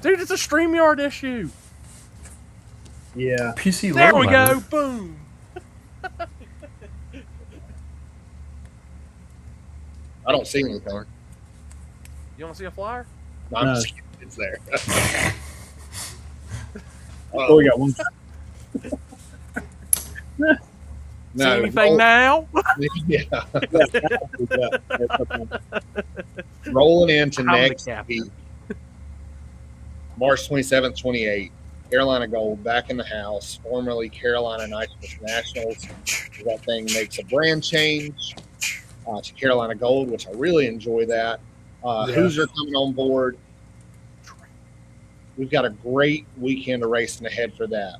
dude. It's a StreamYard issue. Yeah. PC. There we go. Boom. I don't see anything. You want to see a flyer? No, I'm just kidding. It's there. Oh, we got one. No, see anything now? Yeah. Rolling into next week, March 27th, 28th, Carolina Gold back in the house, formerly Carolina Knights Nationals. That thing makes a brand change to Carolina Gold, which I really enjoy that. Hoosier coming on board. We've got a great weekend of racing ahead for that.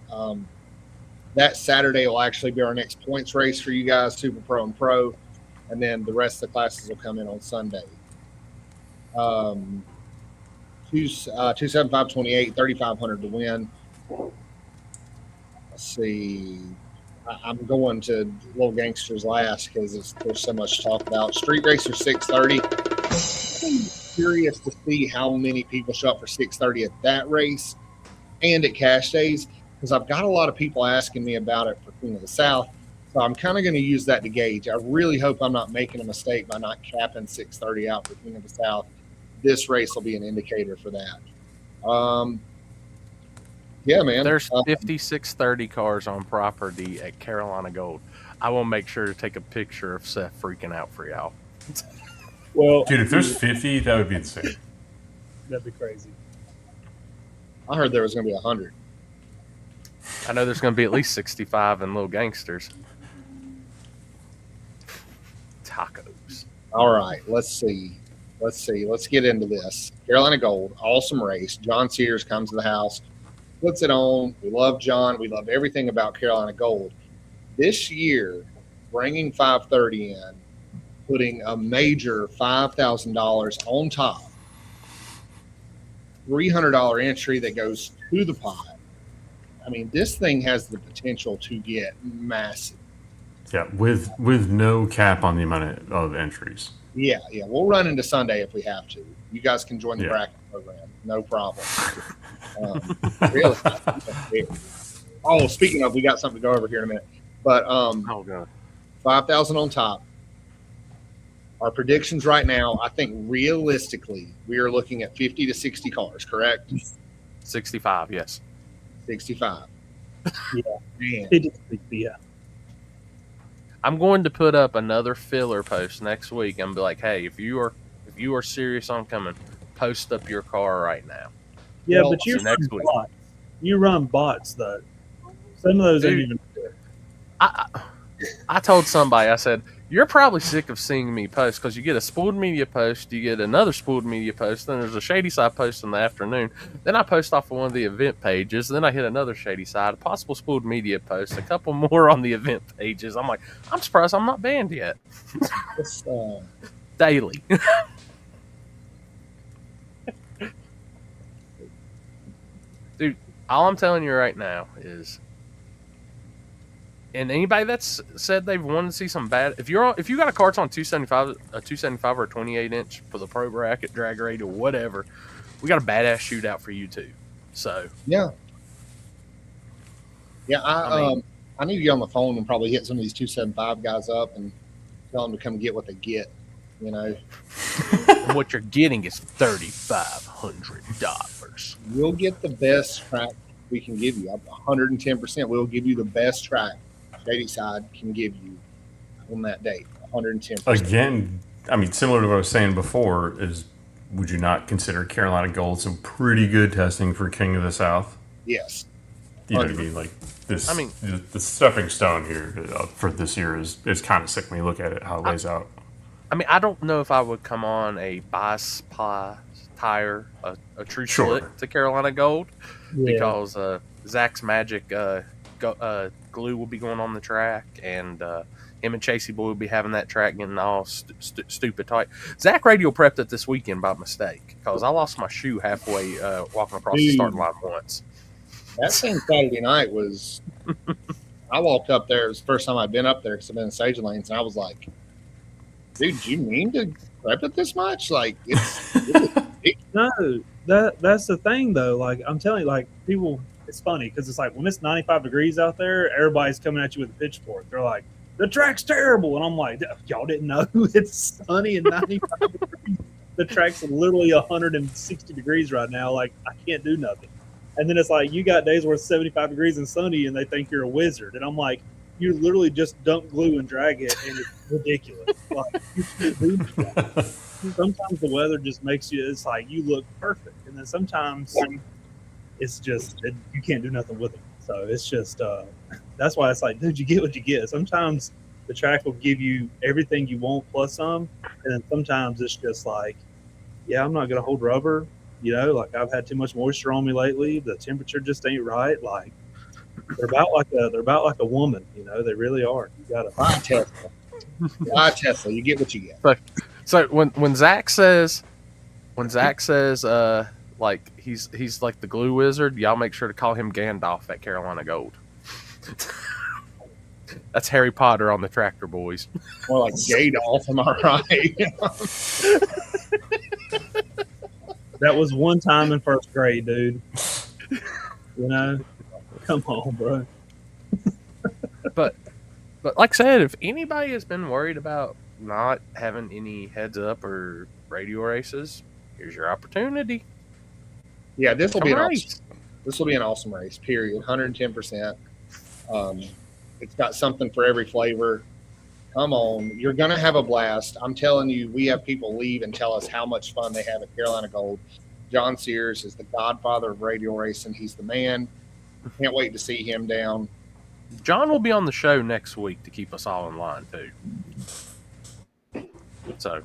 That Saturday will actually be our next points race for you guys, Super Pro and Pro, and then the rest of the classes will come in on Sunday. 275.28, 3,500 to win. Let's see. I'm going to Little Gangsters last because there's so much to talk about. Street Racer 630. I'm curious to see how many people show up for 630 at that race and at Cash Days, because I've got a lot of people asking me about it for Queen of the South. So I'm kind of going to use that to gauge. I really hope I'm not making a mistake by not capping 630 out for Queen of the South. This race will be an indicator for that. Yeah, man. There's 5630 cars on property at Carolina Gold. I will make sure to take a picture of Seth freaking out for y'all. Well, dude, if there's 50, that would be insane. That'd be crazy. I heard there was going to be 100. I know there's going to be at least 65 in Little Gangsters. Tacos. All right, let's see. Let's get into this. Carolina Gold, awesome race. John Sears comes to the house, puts it on. We love John. We love everything about Carolina Gold. This year, bringing 530 in, putting a major $5,000 on top, $300 entry that goes to the pot. I mean, this thing has the potential to get massive. Yeah, with no cap on the amount of entries. Yeah. We'll run into Sunday if we have to. You guys can join the bracket program. No problem. Really. Oh, speaking of, we got something to go over here in a minute. But oh, God. 5,000 on top. Our predictions right now, I think realistically, we are looking at 50 to 60 cars, correct? 65, yes. 65. Yeah. Man. Yeah. I'm going to put up another filler post next week and be like, hey, if you are serious on coming, post up your car right now. Yeah, Well, but you so run next week. bots. You run bots though. Some of those ain't Dude, even. I told somebody, I said, you're probably sick of seeing me post because you get a spooled media post, you get another spooled media post, then there's a Shadyside post in the afternoon. Then I post off of one of the event pages, then I hit another Shadyside, a possible spooled media post, a couple more on the event pages. I'm like, I'm surprised I'm not banned yet. Daily. Dude, all I'm telling you right now is, and anybody that's said they've wanted to see some bad, if you got a car that's on 275 or a 28 inch for the pro bracket, drag raid, or whatever, we got a badass shootout for you too. So yeah, I need to get on the phone and probably hit some of these 275 guys up and tell them to come get what they get. You know, and what you're getting is $3,500. we'll get the best track we can give you. 110%. We'll give you the best track Shadyside can give you on that date. 110%. Again, I mean, similar to what I was saying before, is would you not consider Carolina Gold some pretty good testing for King of the South? Yes. You know what I mean? Like this. I mean, the stepping stone here for this year is kind of sick when you look at it, how it lays out. I mean, I don't know if I would come on a bi-spy tire, a true slick to Carolina Gold, because Zach's Magic glue will be going on the track, and him and Chasey Boy will be having that track getting all stupid tight. Zach radio prepped it this weekend by mistake because I lost my shoe halfway walking across the starting line once. That same Saturday night was. I walked up there. It was the first time I'd been up there because I've been in Sage Lanes, and I was like, dude, do you mean to prep it this much? Like, it's No, that's the thing though. Like I'm telling you, like people, it's funny because it's like when it's 95 degrees out there, everybody's coming at you with a pitchfork. They're like, the track's terrible, and I'm like, y'all didn't know it's sunny and 95 degrees. The track's literally 160 degrees right now. Like I can't do nothing. And then it's like you got days where it's 75 degrees and sunny, and they think you're a wizard. And I'm like, you literally just dump glue and drag it, and it's ridiculous. Like, you can't do that. Sometimes the weather just makes you, it's like you look perfect. And then sometimes it's just, you can't do nothing with it. So it's just, that's why it's like, dude, you get what you get. Sometimes the track will give you everything you want plus some. And then sometimes it's just like, yeah, I'm not going to hold rubber. You know, like I've had too much moisture on me lately. The temperature just ain't right. Like, they're about like a woman, you know. They really are. You got to buy Tesla. Buy Tesla. You get what you get. So when Zach says, like he's like the glue wizard, y'all make sure to call him Gandalf at Carolina Gold. That's Harry Potter on the Tractor Boys. More like Gadolf, am I right? That was one time in first grade, dude. You know. Come on, bro. but like I said, if anybody has been worried about not having any heads up or radio races, here's your opportunity. Yeah, this will be an awesome race. Period. 110%. It's got something for every flavor. Come on, you're gonna have a blast. I'm telling you, we have people leave and tell us how much fun they have at Carolina Gold. John Sears is the godfather of radio racing. He's the man. Can't wait to see him down. John will be on the show next week to keep us all in line too. So,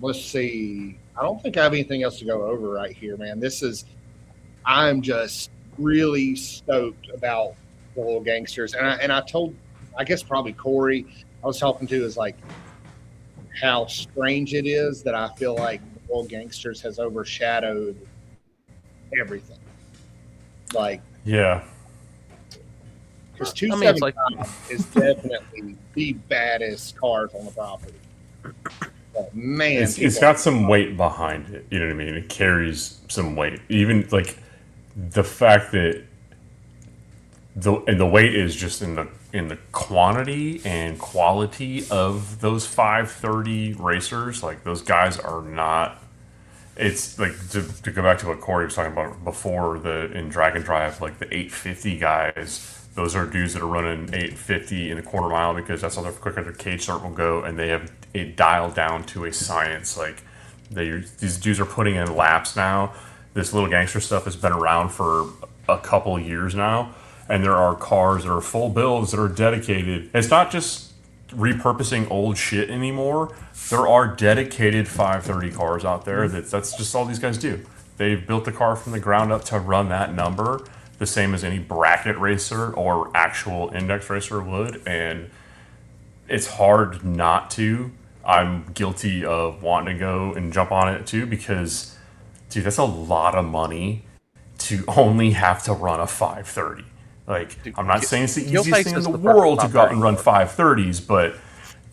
let's see. I don't think I have anything else to go over right here, man. I'm just really stoked about the little gangsters, and I told, I guess probably Corey, I was talking to, is like how strange it is that I feel like the little gangsters has overshadowed everything. Like, yeah, because 275 is definitely the baddest cars on the property. But man, it's got some weight behind it. You know what I mean? It carries some weight. Even like the fact that the weight is just in the quantity and quality of those 530 racers. Like those guys are not. It's like to go back to what Corey was talking about before in Drag and Drive, like the 850 guys. Those are dudes that are running 850 in a quarter mile because that's how quicker their cage start will go, and they have it dialed down to a science. Like these dudes are putting in laps now. This little gangster stuff has been around for a couple years now, and there are cars that are full builds that are dedicated. It's not just repurposing old shit anymore. There are dedicated 530 cars out there that's just all these guys do. They've built the car from the ground up to run that number, the same as any bracket racer or actual index racer would, and it's hard not to. I'm guilty of wanting to go and jump on it too because, dude, that's a lot of money to only have to run a 530. Like, dude, I'm not saying it's the easiest thing in the world to go out and run 530s, but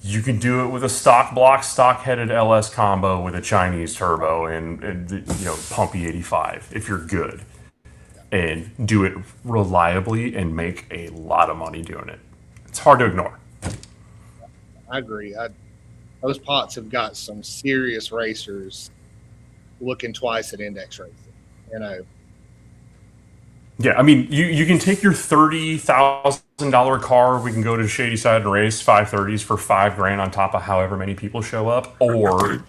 you can do it with a stock block, stock-headed LS combo with a Chinese turbo and pumpy 85 if you're good. And do it reliably and make a lot of money doing it. It's hard to ignore. I agree. Those pots have got some serious racers looking twice at index racing. Yeah, I mean, you can take your $30,000 car. We can go to Shadyside and race 530s for $5,000 on top of however many people show up, or.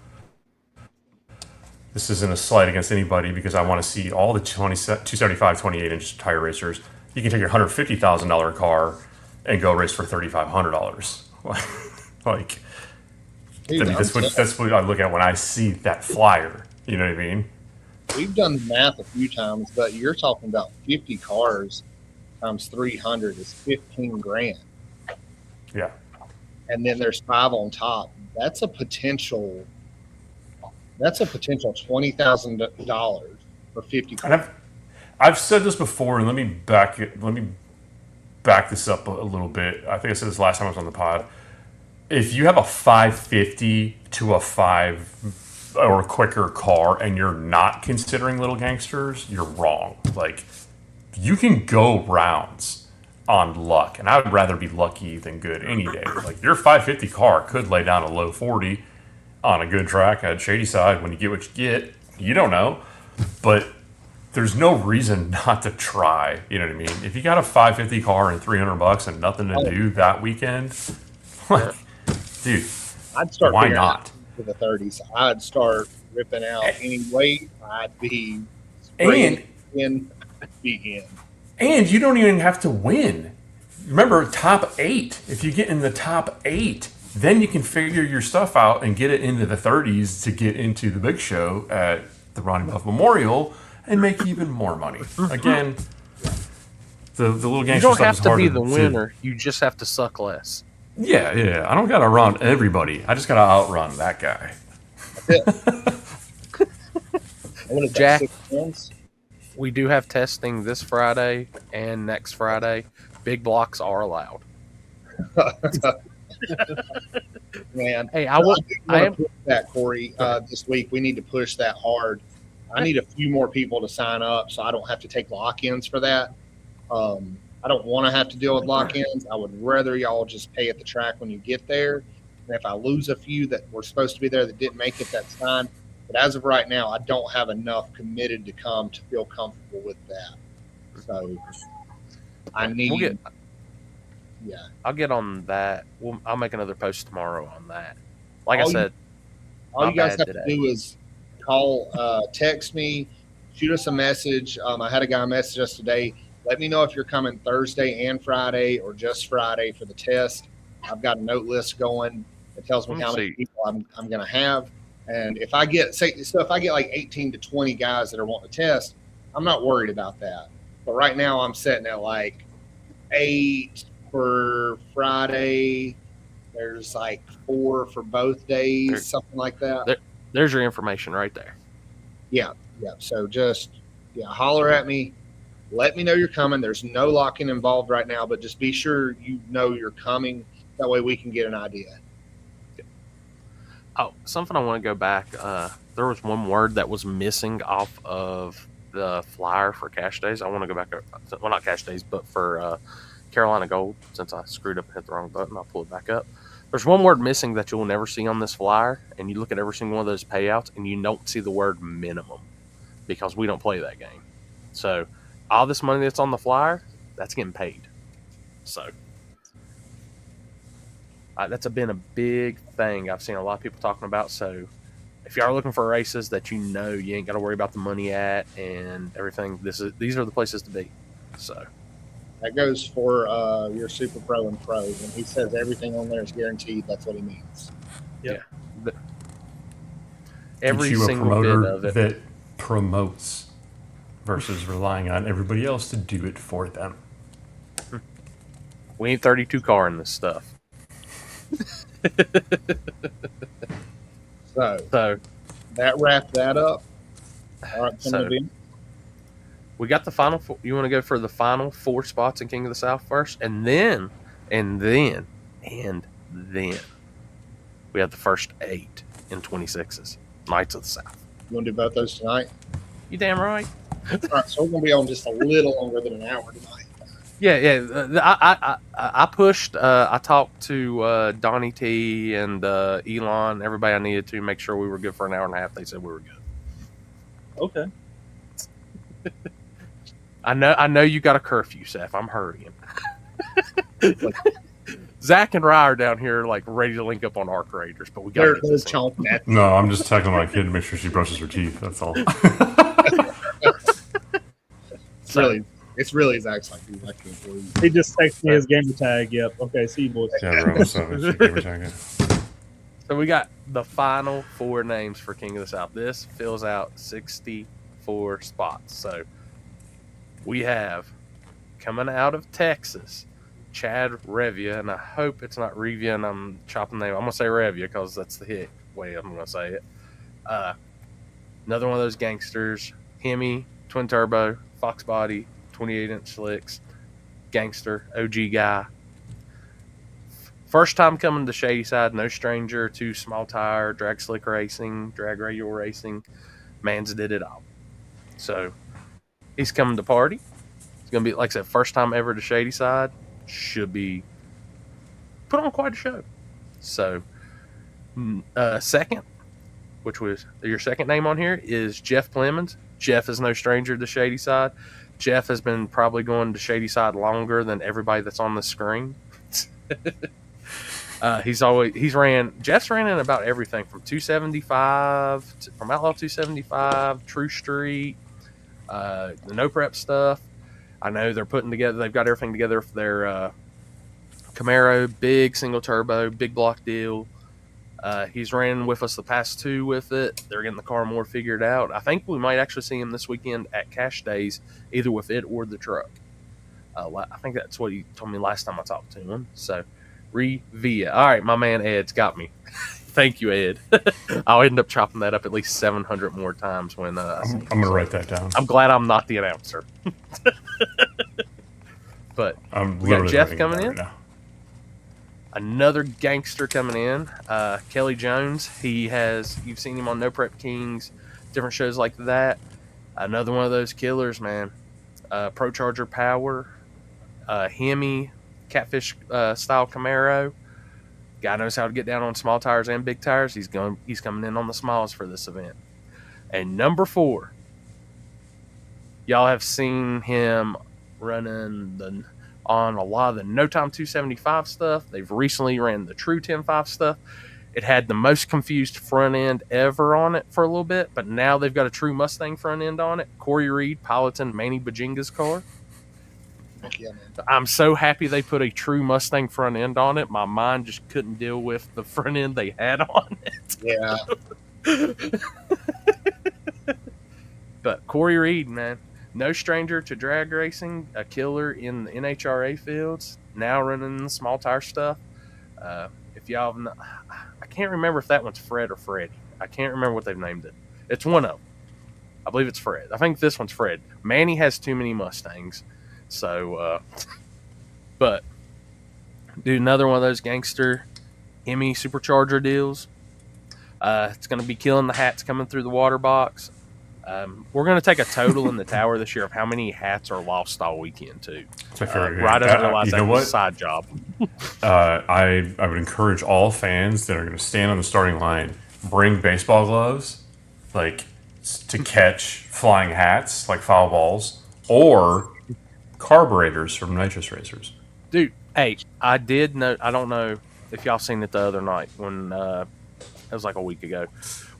This isn't a slight against anybody because I want to see all the 275, 28-inch tire racers. You can take your $150,000 car and go race for $3,500. Like, that's what I look at when I see that flyer. You know what I mean? We've done the math a few times, but you're talking about 50 cars times 300 is $15,000. Yeah. And then there's 5 on top. That's a potential $20,000 for 50 cars. And I've said this before, and let me back this up a little bit. I think I said this last time I was on the pod. If you have a 550 to a 5 or a quicker car and you're not considering little gangsters, you're wrong. Like, you can go rounds on luck, and I would rather be lucky than good any day. Like, your 550 car could lay down a low 40 on a good track at Shadyside. When you get what you get, you don't know. But there's no reason not to try. You know what I mean? If you got a 550 car and $300 and nothing to do that weekend, like, dude, I'd start. Why not? To the 30s, I'd start ripping out any weight. I'd be and in. And you don't even have to win. Remember, top 8. If you get in the top 8. Then you can figure your stuff out and get it into the 30s to get into the big show at the Ronnie Buff Memorial and make even more money. Again, the little gangster stuff is harder. You don't have to be the winner. You just have to suck less. Yeah. I don't got to run everybody. I just got to outrun that guy. Jack, we do have testing this Friday and next Friday. Big blocks are allowed. Man, hey, I am push that, Corey. This week we need to push that hard. I need a few more people to sign up, so I don't have to take lock-ins for that. I don't want to have to deal with lock-ins. I would rather y'all just pay at the track when you get there. And if I lose a few that were supposed to be there that didn't make it, that's fine. But as of right now, I don't have enough committed to come to feel comfortable with that. So I need. Yeah, I'll get on that. I'll make another post tomorrow on that. Like I said, all you guys have to do is call, text me, shoot us a message. I had a guy message us today. Let me know if you're coming Thursday and Friday or just Friday for the test. I've got a note list going. It tells me how many people I'm going to have. And if I get like 18 to 20 guys that are wanting to test, I'm not worried about that. But right now I'm setting at like 8 for Friday. There's like 4 for both days, something like that. There's your information right there. Yeah. So just holler at me. Let me know you're coming. There's no lock-in involved right now, but just be sure you know you're coming. That way we can get an idea. Oh, something I want to go back. There was one word that was missing off of the flyer for Cash Days. I want to go back. Well, not Cash Days, but for Carolina Gold. Since I screwed up and hit the wrong button, I'll pull it back up. There's one word missing that you'll never see on this flyer, and you look at every single one of those payouts, and you don't see the word minimum because we don't play that game. So all this money that's on the flyer, that's getting paid. So that's been a big thing I've seen a lot of people talking about. So if you are looking for races that you know you ain't got to worry about the money at and everything, these are the places to be. So that goes for your Super Pro and Pro. When he says everything on there is guaranteed, that's what he means. Yeah. Every you single a promoter bit of it that promotes versus relying on everybody else to do it for them. We ain't 32 car in this stuff. So that wrapped that up. All right, so we got the final four. You want to go for the final 4 spots in King of the South first, and then we have the first 8 in 26s, Knights of the South. You want to do both those tonight? You damn right. All right, so we're going to be on just a little longer than an hour tonight. Yeah. I pushed. I talked to Donnie T and Elon, everybody I needed to make sure we were good for an hour and a half. They said we were good. Okay. I know you got a curfew, Seth. I'm hurrying. Zach and Rye are down here like ready to link up on Arc Raiders, but we got to get this chomping at No, I'm just texting my kid to make sure she brushes her teeth. That's all. It's really Zach's like he's like he just texted me his gamer tag. Yep. Okay. See you boys. Yeah, bro. What's up? Gamer tag. So we got the final 4 names for King of the South. This fills out 64 spots. So we have, coming out of Texas, Chad Revia, and I hope it's not Revia, and I'm chopping the name. I'm going to say Revia because that's the hit way I'm going to say it. Another one of those gangsters, Hemi, Twin Turbo, Fox Body, 28-inch slicks, gangster, OG guy. First time coming to Shadyside, no stranger to small tire, drag slick racing, drag radial racing. Man's did it all. So he's coming to party. It's going to be, like I said, first time ever to Shadyside. Should be put on quite a show. So second, which was your second name on here, is Jeff Clemens. Jeff is no stranger to Shadyside. Jeff has been probably going to Shadyside longer than everybody that's on the screen. Jeff's ran in about everything from 275 from Outlaw 275, True Street, the no prep stuff. I know they've got everything together for their Camaro, big single turbo, big block deal. He's ran with us the past 2 with it. They're getting the car more figured out. I think we might actually see him this weekend at Cash Days, either with it or the truck. I think that's what he told me last time I talked to him. So, Revia. All right, my man Ed's got me. Thank you, Ed. I'll end up chopping that up at least 700 more times when I'm going to write that down. I'm glad I'm not the announcer. But we got Jeff coming in. Right, another gangster coming in, Kelly Jones. You've seen him on No Prep Kings, different shows like that. Another one of those killers, man. Pro Charger Power, Hemi, Catfish style Camaro. Guy knows how to get down on small tires and big tires. He's coming in on the smalls for this event. And number 4, y'all have seen him running on a lot of the No Time 275 stuff. They've recently ran the True 10.5 stuff. It had the most confused front end ever on it for a little bit, but now they've got a True Mustang front end on it. Corey Reed piloting Manny Bajinga's car. Yeah, I'm so happy they put a True Mustang front end on it. My mind just couldn't deal with the front end they had on it. Yeah. But Corey Reed, man, no stranger to drag racing, a killer in the NHRA fields, now running the small tire stuff. If y'all have not, I can't remember if that one's Fred or Freddie. I can't remember what they've named it. It's one of them. I believe it's Fred. I think this one's Fred. Manny has too many Mustangs. So, but do another one of those gangster Hemi supercharger deals. It's going to be killing the hats coming through the water box. We're going to take a total in the tower this year of how many hats are lost all weekend too. It's my favorite game. Right, I realize you know that was what? a side job. I would encourage all fans that are going to stand on the starting line, bring baseball gloves, like to catch flying hats like foul balls, or carburetors from nitrous racers. Dude, hey, I did know. I don't know if y'all seen it the other night when it was like a week ago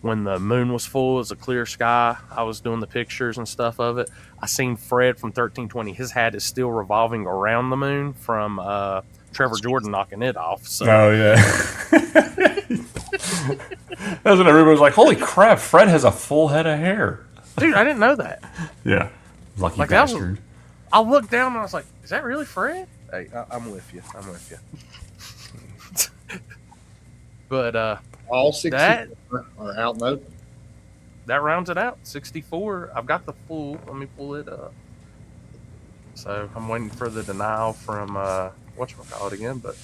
when the moon was full. It was a clear sky. I was doing the pictures and stuff of it. I seen Fred from 1320. His hat is still revolving around the moon from Trevor Jordan knocking it off. So. Oh yeah. That's when everybody was like, "Holy crap! Fred has a full head of hair." Dude, I didn't know that. Yeah, lucky Like, bastard. I looked down and I was like, "Is that really Fred?" Hey, I'm with you. I'm with you. But All 64 are out and open. that rounds it out. 64. I've got the full. Let me pull it up. So I'm waiting for the denial from whatchamacallit again. But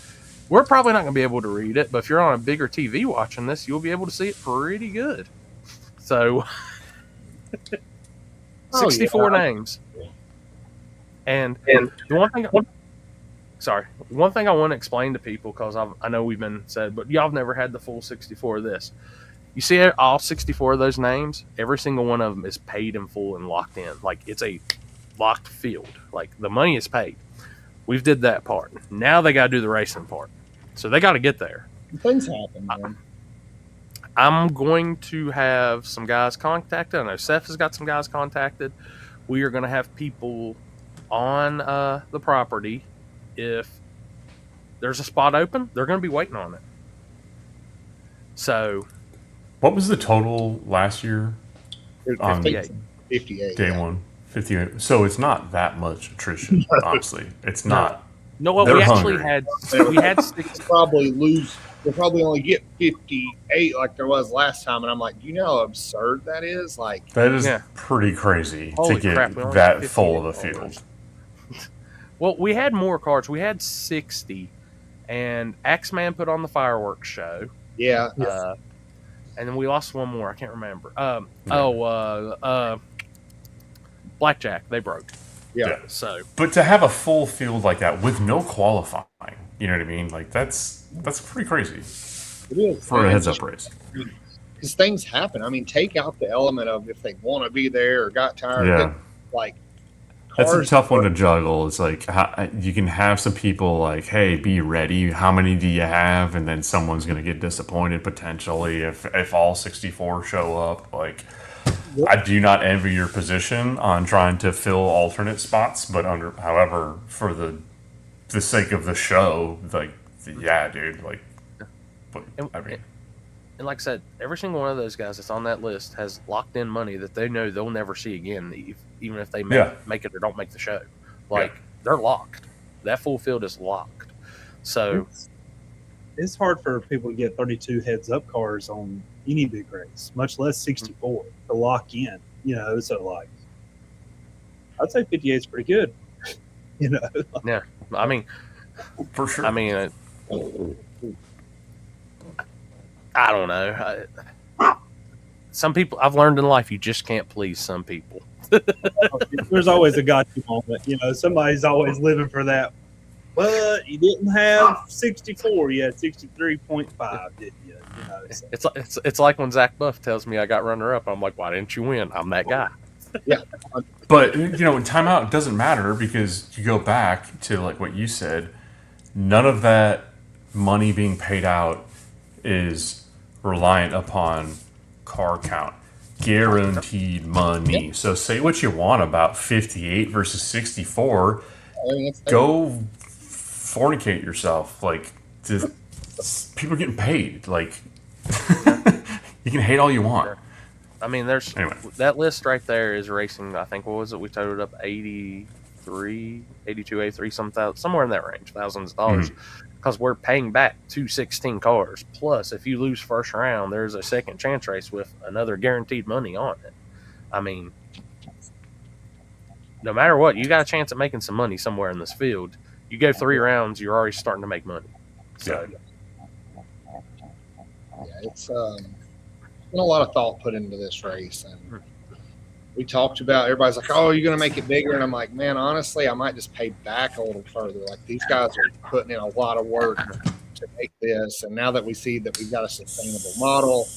we're probably not going to be able to read it. But if you're on a bigger TV watching this, you'll be able to see it pretty good. So 64 names. And the one thing, one thing I want to explain to people, because I know we've been said, but y'all have never had the full 64 of this. You see all 64 of those names, every single one of them is paid in full and locked in. Like, it's a locked field. Like, the money is paid. We've did that part. Now they got to do the racing part. So they got to get there. Things happen, man. I'm going to have some guys contacted. I know Seth has got some guys contacted. We are going to have people on the property. If there's a spot open, they're going to be waiting on it. So, What was the total last year? 58. 58. Day one. 58. So it's not that much attrition, honestly. It's not. No, what They're we actually hungry. had 6. We'll probably only get 58 like there was last time. And I'm like, do you know how absurd that is? Like, That is Yeah. pretty crazy Holy to get crap, we only that have full of a 58 field. Well, we had more cards. We had 60, and Axeman put on the fireworks show. yeah. And then we lost one more. I can't remember. Blackjack. They broke. Yeah. So, But to have a full field like that with no qualifying, you know what I mean? Like that's pretty crazy It is. for a heads-up race. Because things happen. I mean, take out the element of if they want to be there or got tired. Yeah. Then, like, That's a cars- tough one to juggle. It's like you can have some people like, "Hey, be ready. How many do you have?" And then someone's going to get disappointed potentially if all 64 show up. Like, I do not envy your position on trying to fill alternate spots, but however, for the sake of the show, like, yeah, dude, like, I mean, and like I said, every single one of those guys that's on that list has locked in money that they know they'll never see again, even if they make it or don't make the show. Like, they're locked. That full field is locked. So It's hard for people to get 32 heads-up cars on any big race, much less 64 to lock in. You know, so like, I'd say 58 is pretty good. You know, yeah, I mean, for sure. I mean, I don't know. Some people, I've learned in life, you just can't please some people. there's always a gotcha moment. You know, somebody's always living for that. But you didn't have 64, you had 63.5, didn't you? You know, so. It's like when Zach Buff tells me I got runner up. I'm like, why didn't you win? I'm that guy. Yeah. But, you know, in timeout, it doesn't matter because you go back to, like, what you said. None of that money being paid out is reliant upon car count. Guaranteed money. Yep. So say what you want about 58 versus 64. I mean, Go fornicate yourself. Like, people are getting paid. Like, you can hate all you want. I mean, there's that list right there is racing. I think, what was it? We totaled up 82, 83, somewhere in that range, thousands of dollars. Because we're paying back 216 cars. Plus, if you lose first round, there's a second chance race with another guaranteed money on it. I mean, no matter what, you got a chance at making some money somewhere in this field. You go 3 rounds, you're already starting to make money. So, yeah, it's been a lot of thought put into this race, and we talked about, everybody's like, oh, you're going to make it bigger. And I'm like, man, honestly, I might just pay back a little further. Like, these guys are putting in a lot of work to make this. And now that we see that we've got a sustainable model,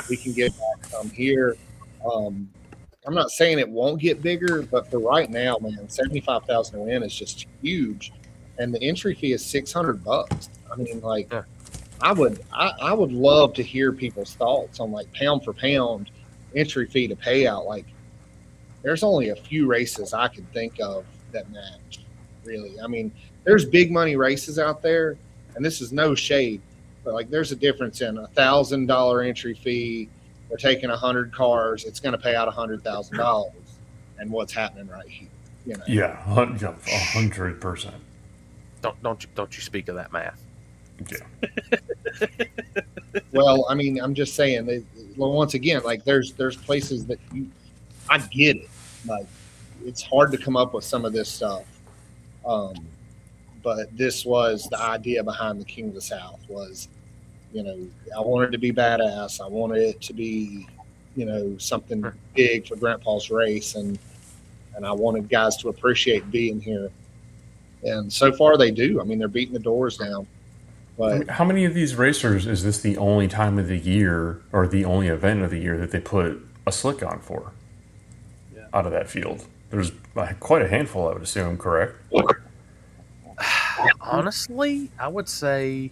we can get back some here. I'm not saying it won't get bigger, but for right now, man, 75,000 to win is just huge. And the entry fee is $600. I mean, like, yeah. I would love to hear people's thoughts on, like, pound for pound entry fee to payout. Like, there's only a few races I can think of that match, really. I mean, there's big money races out there, and this is no shade, but, like, there's a difference in $1,000 entry fee. They're taking 100 cars. It's going to pay out $100,000, and what's happening right here. You know? Yeah, 100%. Don't you speak of that math? Yeah. Well, I mean, I'm just saying. Once again, like, there's places that I get it. Like, it's hard to come up with some of this stuff. But this was the idea behind the King of the South was, you know, I wanted it to be badass. I wanted it to be, you know, something big for Grandpa's race. And I wanted guys to appreciate being here. And so far they do. I mean, they're beating the doors down. But how many of these racers is this the only time of the year or the only event of the year that they put a slick on for out of that field? There's quite a handful, I would assume, correct? Honestly, I would say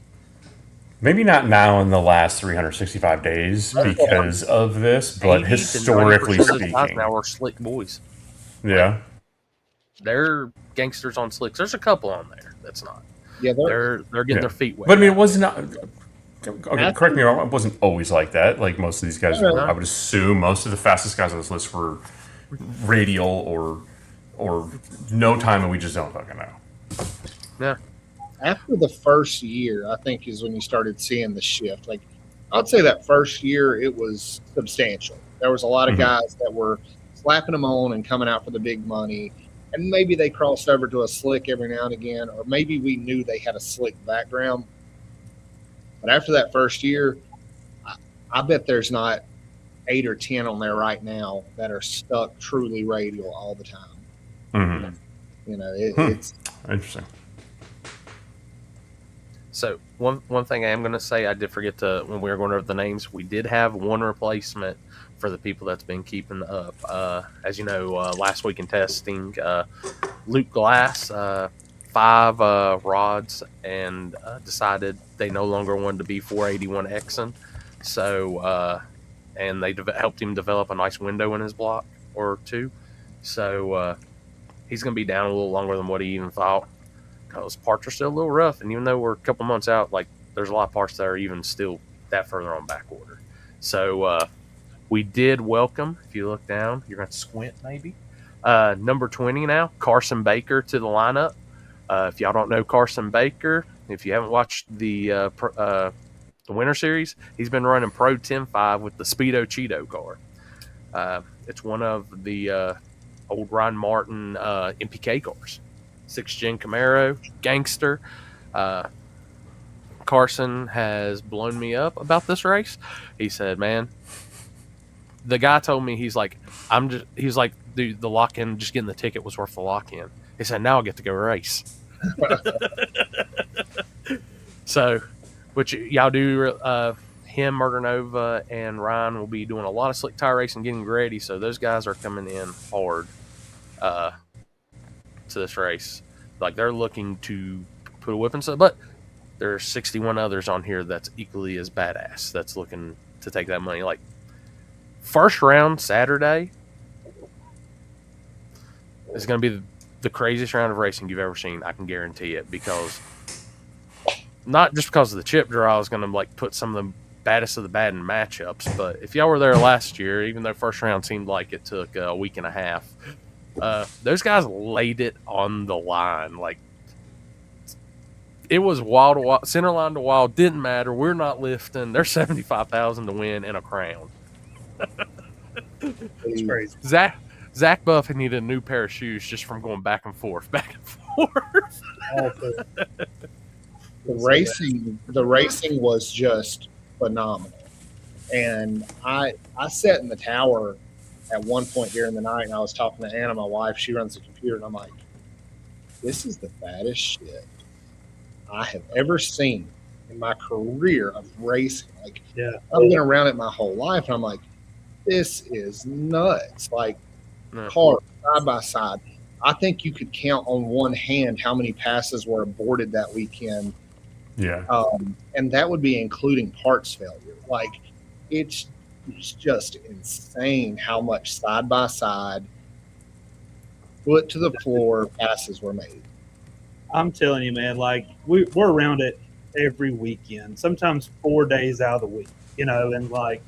maybe not now in the last 365 days because of this, but historically speaking, now we're slick boys. Yeah, they're gangsters on slicks. There's a couple on there that's not. Yeah, they're getting their feet wet. But I mean, it was not. Okay, correct me if I'm wrong. It wasn't always like that. Like, most of these guys, I would assume most of the fastest guys on this list were radial or no time, and we just don't fucking know. Yeah. After the first year, I think is when you started seeing the shift. Like, I'd say that first year it was substantial. There was a lot of guys that were slapping them on and coming out for the big money. And maybe they crossed over to a slick every now and again, or maybe we knew they had a slick background. But after that first year, I bet there's not 8 or 10 on there right now that are stuck truly radial all the time. Mm-hmm. You know, it's interesting. So one thing I am going to say, I did forget to, when we were going over the names, we did have one replacement for the people that's been keeping up. As you know, last week in testing, Luke Glass, 5 rods, and decided they no longer wanted to be 481 Exxon. So, and they helped him develop a nice window in his block or two. So he's going to be down a little longer than what he even thought, because parts are still a little rough. And even though we're a couple months out, like, there's a lot of parts that are even still that further on back order. So we did welcome, if you look down, you're going to squint maybe, number 20 now, Carson Baker to the lineup. If y'all don't know Carson Baker, if you haven't watched the Winter Series, he's been running Pro 10.5 with the Speedo Cheeto car. It's one of the old Ryan Martin MPK cars. 6th-gen Camaro, gangster. Carson has blown me up about this race. He said, man, the guy told me, he's like, dude, the lock-in, just getting the ticket was worth the lock-in. He said, now I'll get to go race. So, which y'all do, him, Murder Nova, and Ryan will be doing a lot of slick tire racing, getting ready. So those guys are coming in hard to this race. Like, they're looking to put a whipping, but there's 61 others on here that's equally as badass that's looking to take that money. Like, first round Saturday is going to be the craziest round of racing you've ever seen. I can guarantee it, because not just because of the chip draw is going to, like, put some of the baddest of the bad in matchups, but if y'all were there last year, even though first round seemed like it took a week and a half, those guys laid it on the line. Like, it was wall to wall, center line to wall, didn't matter. We're not lifting. There's 75,000 to win and a crown. It's crazy. Zach Buff needed a new pair of shoes just from going back and forth. The racing was just phenomenal. And I sat in the tower at one point during the night, and I was talking to Anna, my wife. She runs the computer, and I'm like, "This is the baddest shit I have ever seen in my career of racing." Like, Yeah. I've been around it my whole life, and I'm like, "This is nuts!" Like, Yeah. cars side by side. I think you could count on one hand how many passes were aborted that weekend. Yeah. And that would be including parts failure. Like, it's just insane how much side by side, foot to the floor passes were made. I'm telling you, man, like we're around it every weekend, sometimes 4 days out of the week, and like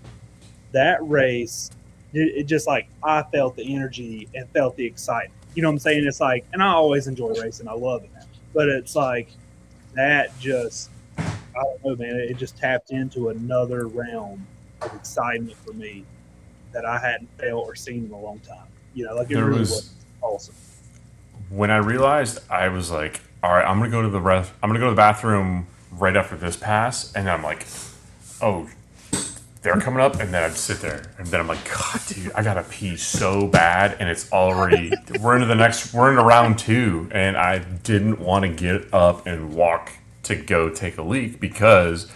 that race, it just like I felt the energy and felt the excitement. You know what I'm saying? It's like, and I always enjoy racing. I love it, but it's like that just, I don't know, man, it just tapped into another realm of excitement for me that I hadn't felt or seen in a long time. Like it really was awesome. When I realized, I was like, all right, I'm gonna go to the bathroom right after this pass, and I'm like, oh, they're coming up, and then I'd sit there, and then I'm like, God, dude, I gotta pee so bad, and it's already we're into round 2, and I didn't want to get up and walk to go take a leak because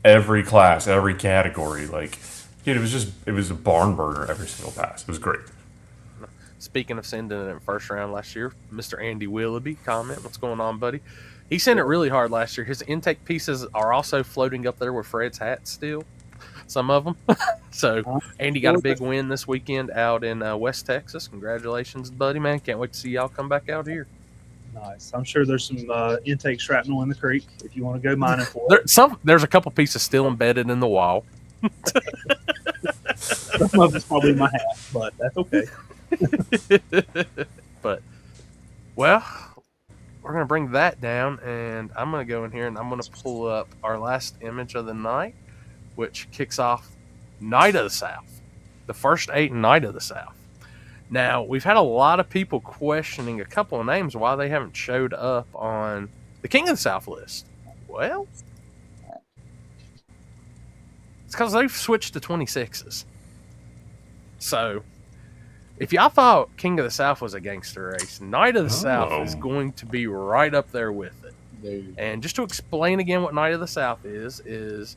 every class, every category, like, dude, it was a barn burner every single pass. It was great. Speaking of sending it in first round last year, Mr. Andy Willoughby, comment, what's going on, buddy? He sent it really hard last year. His intake pieces are also floating up there with Fred's hat still, some of them. So Andy got a big win this weekend out in West Texas. Congratulations, buddy, man. Can't wait to see y'all come back out here. Nice. I'm sure there's some intake shrapnel in the creek if you want to go mining for it. There's a couple pieces still embedded in the wall. Some of it's probably my hat, but that's okay. But, well, we're going to bring that down, and I'm going to go in here and I'm going to pull up our last image of the night, which kicks off Night of the South, the first 8 Night of the South. Now, we've had a lot of people questioning a couple of names why they haven't showed up on the King of the South list. Well, it's because they've switched to 26s. So, if y'all thought King of the South was a gangster race, Night of the South is going to be right up there with it. Dude. And just to explain again what Night of the South is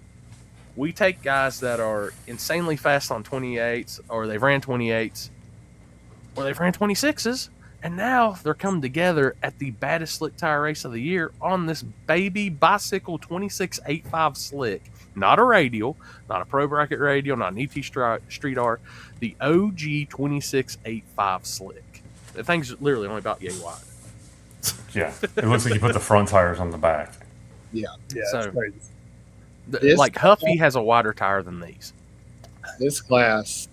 we take guys that are insanely fast on 28s, or they've ran 28s, or they've ran 26s, and now they're coming together at the baddest slick tire race of the year on this baby bicycle 2685 slick. Not a radial, not a pro bracket radial, not an ET Street Art, the OG 2685 slick. The thing's literally only about yay wide. Yeah, it looks like you put the front tires on the back. Yeah. That's crazy. Like Huffy has a wider tire than these. This class,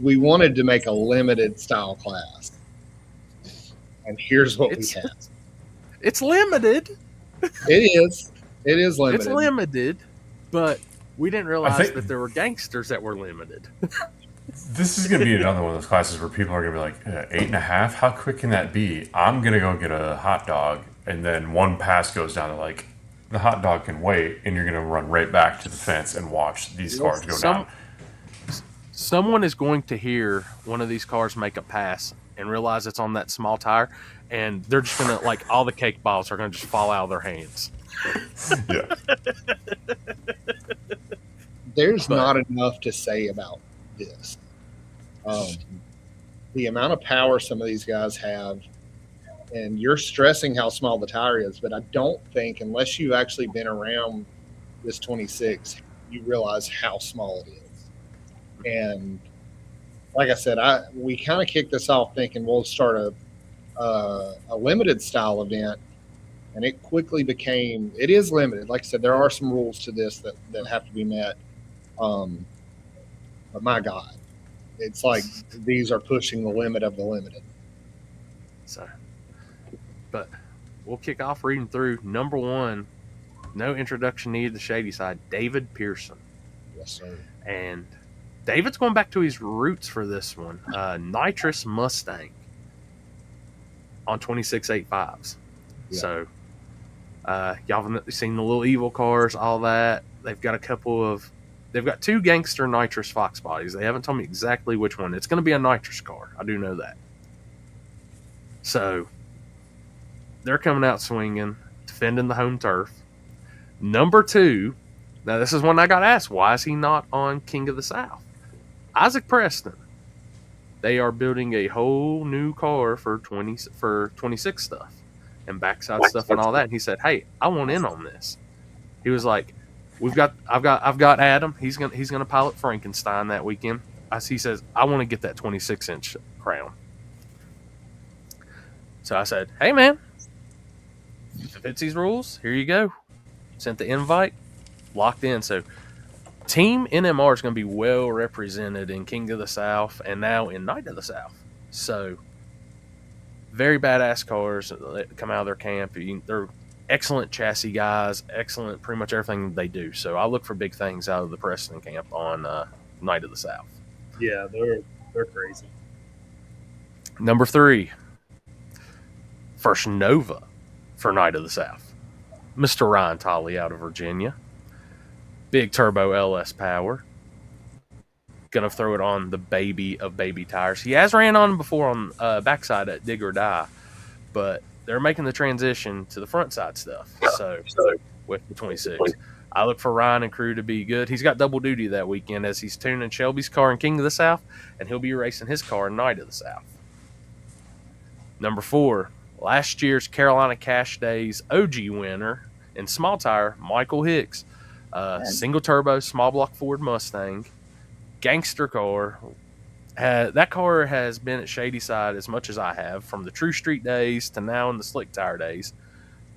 we wanted to make a limited style class, and here's what we have. It's limited. It is limited. It's limited, but we didn't realize that there were gangsters that were limited. This is going to be another one of those classes where people are going to be like, 8.5? How quick can that be? I'm going to go get a hot dog, and then one pass goes down to like, the hot dog can wait, and you're going to run right back to the fence and watch these cars go down. Someone is going to hear one of these cars make a pass and realize it's on that small tire, and they're just going to, like, all the cake balls are going to just fall out of their hands. Yeah. There's not enough to say about this. The amount of power some of these guys have, and you're stressing how small the tire is, but I don't think, unless you've actually been around this 26, you realize how small it is. And like I said, we kind of kicked this off thinking we'll start a limited style event, and it quickly became, it is limited. Like I said, there are some rules to this that have to be met. But my God, it's like these are pushing the limit of the limited. So, but we'll kick off reading through number 1. No introduction needed to Shadyside. David Pearson. Yes, sir. And David's going back to his roots for this one. Nitrous Mustang on 2685s. Yeah. So, y'all have seen the little evil cars, all that. They've got a couple of They've got 2 gangster nitrous Fox bodies. They haven't told me exactly which one. It's going to be a nitrous car. I do know that. So they're coming out swinging, defending the home turf. Number 2, now this is one I got asked, why is he not on King of the South? Isaac Preston. They are building a whole new car for 26 stuff and backside stuff and all that. And he said, "Hey, I want in on this." He was like, I've got Adam. He's gonna pilot Frankenstein that weekend. He says, I want to get that 26-inch crown. So I said, hey man, if it fits these rules, here you go. Sent the invite, locked in. So Team NMR is going to be well represented in King of the South and now in Night of the South. So very badass cars that come out of their camp. They're excellent chassis guys, excellent pretty much everything they do. So I look for big things out of the Preston camp on Night of the South. Yeah, they're crazy. Number 3, first Nova for Night of the South. Mr. Ryan Tolley out of Virginia. Big turbo LS power. Gonna throw it on the baby of baby tires. He has ran on before on backside at Dig or Die, but they're making the transition to the front side stuff. So with the 26, I look for Ryan and crew to be good. He's got double duty that weekend as he's tuning Shelby's car in King of the South, and he'll be racing his car in Night of the South. Number 4, last year's Carolina Cash Days OG winner in small tire, Michael Hicks. Single turbo, small block Ford Mustang, gangster car. That car has been at Shadyside as much as I have, from the True Street days to now in the Slick Tire days.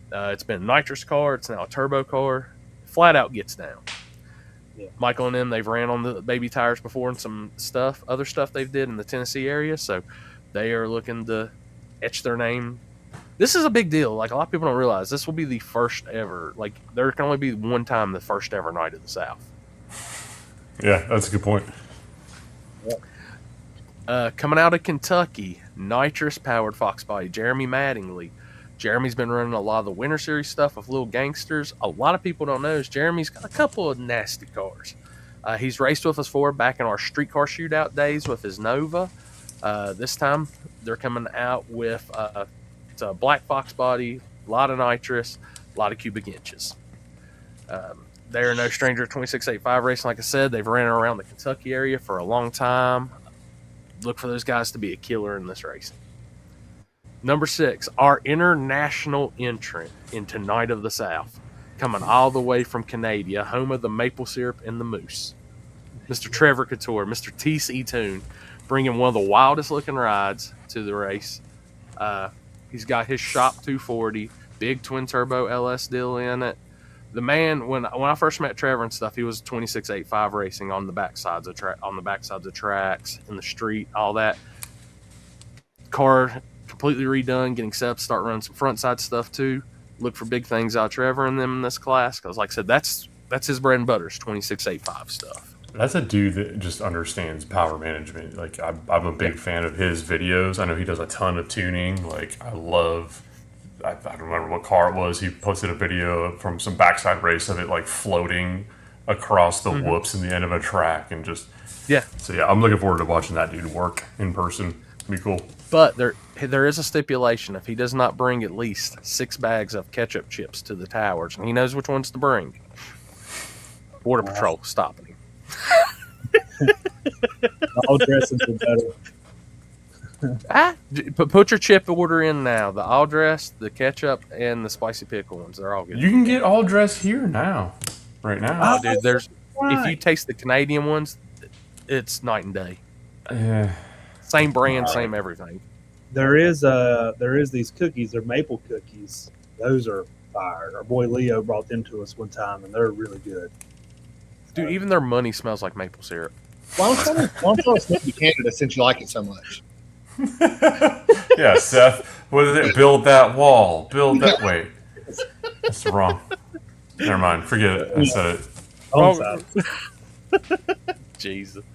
It's been a nitrous car. It's now a turbo car. Flat out gets down. Yeah. Michael and them, they've ran on the baby tires before and some other stuff they've did in the Tennessee area. So they are looking to etch their name. This is a big deal. Like, a lot of people don't realize this will be the first ever. Like, there can only be one time the first ever Night of the South. Yeah, that's a good point. Coming out of Kentucky, nitrous powered Fox body, Jeremy Mattingly. Jeremy's been running a lot of the Winter Series stuff with Little Gangsters. A lot of people don't know is Jeremy's got a couple of nasty cars. He's raced with us back in our street car shootout days with his Nova. This time they're coming out with it's a black Fox body, a lot of nitrous, a lot of cubic inches. They are no stranger to 2685 racing. Like I said, they've ran around the Kentucky area for a long time. Look for those guys to be a killer in this race. Number 6, our international entrant into Night of the South, coming all the way from Canada, home of the maple syrup and the moose. Mr. Trevor Couture, Mr. TC Toon, bringing one of the wildest looking rides to the race. He's got his shop 240, big twin turbo LS deal in it. The man, when I first met Trevor and stuff, he was 2685 racing on the backsides of tracks, in the street, all that. Car completely redone, getting set up, start running some front side stuff too. Look for big things out of Trevor and them in this class, because like I said, that's his bread and butter, 2685 stuff. That's a dude that just understands power management. Like, I'm a big fan of his videos. I know he does a ton of tuning. Like, I don't remember what car it was. He posted a video from some backside race of it, like, floating across the whoops in the end of a track, and just... Yeah. So, yeah, I'm looking forward to watching that dude work in person. It'll be cool. But there is a stipulation. If he does not bring at least 6 bags of ketchup chips to the towers, and he knows which ones to bring, Border Patrol stopping him. All dressings are better. Put your chip order in now. The all dressed, the ketchup, and the spicy pickle ones. They're all good. You can get all dressed here now. Right now. Oh, dude, if you taste the Canadian ones, it's night and day. Same brand, same everything. There is these cookies. They're maple cookies. Those are fire. Our boy Leo brought them to us one time, and they're really good. Dude, even their money smells like maple syrup. Why don't you send to Canada since you like it so much? Yeah, Seth. What is it? Build that wall. Build that. Wait, that's wrong. Never mind. Forget it. I said it. Jesus.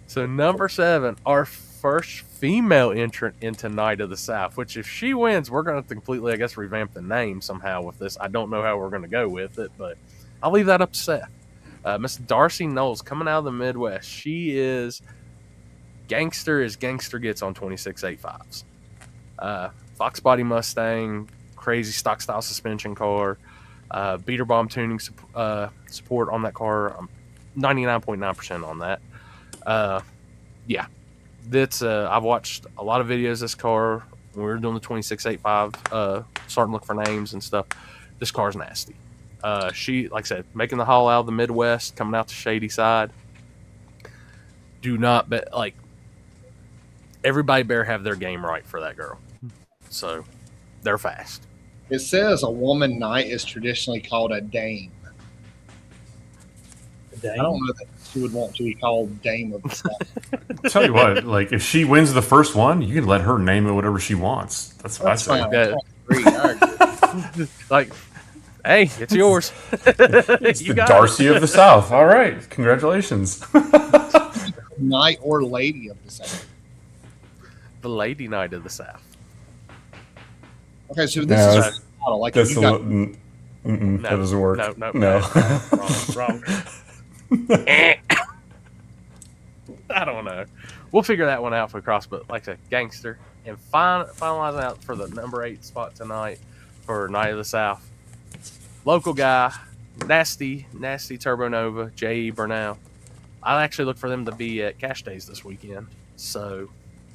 So number 7, our first female entrant into Night of the South. Which, if she wins, we're going to completely, I guess, revamp the name somehow with this. I don't know how we're going to go with it, but I'll leave that up to Seth. Miss Darcy Knowles coming out of the Midwest. She is gangster as gangster gets on 2685s. Fox body Mustang, crazy stock style suspension car, beater bomb tuning support on that car. 99.9% on that. Yeah, that's I've watched a lot of videos of this car when we were doing the 2685, starting to look for names and stuff. This car's nasty. She, like I said, making the haul out of the Midwest, coming out to Shadyside. Do not bet, like, everybody better have their game right for that girl. So they're fast. It says a woman knight is traditionally called a dame. I don't know that she would want to be called Dame of the South. Tell you what, like if she wins the first one, you can let her name it whatever she wants. That's what I say. Fine. Like, hey, it's yours. It's the Darcy of the South. All right, congratulations. Knight or Lady of the South. The Lady Knight of the South. Okay, so this is like that's you got, no, that doesn't work. No. Wrong. I don't know. We'll figure that one out for cross, but like I said, gangster. And finalizing out for the number 8 spot tonight for Night of the South. Local guy, nasty Turbo Nova, J.E. Burnell. I actually look for them to be at Cash Days this weekend. So,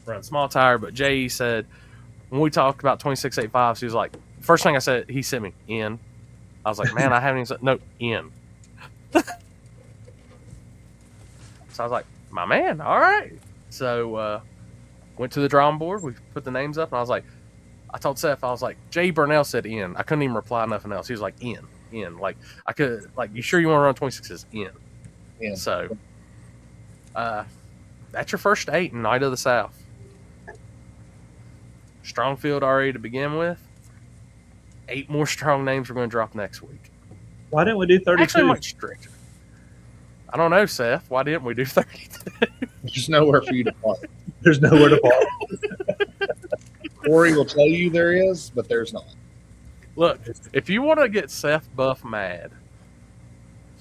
run small tire, but J.E. said, when we talked about 2685s, he was like, first thing I said, he sent me in. I was like, man, I haven't even said, no, in. So I was like, my man, all right. So went to the drawing board. We put the names up, and I was like, I told Seth, I was like, Jay Burnell said in. I couldn't even reply nothing else. He was like, in. Like, I could, like, you sure you want to run 26s? In. So that's your first 8 in Night of the South. Strong field already to begin with. 8 more strong names we're going to drop next week. Why didn't we do 32? Actually, much stricter. I don't know, Seth. Why didn't we do 32? There's nowhere for you to park. There's nowhere to park. Corey will tell you there is, but there's not. Look, if you want to get Seth Buff mad,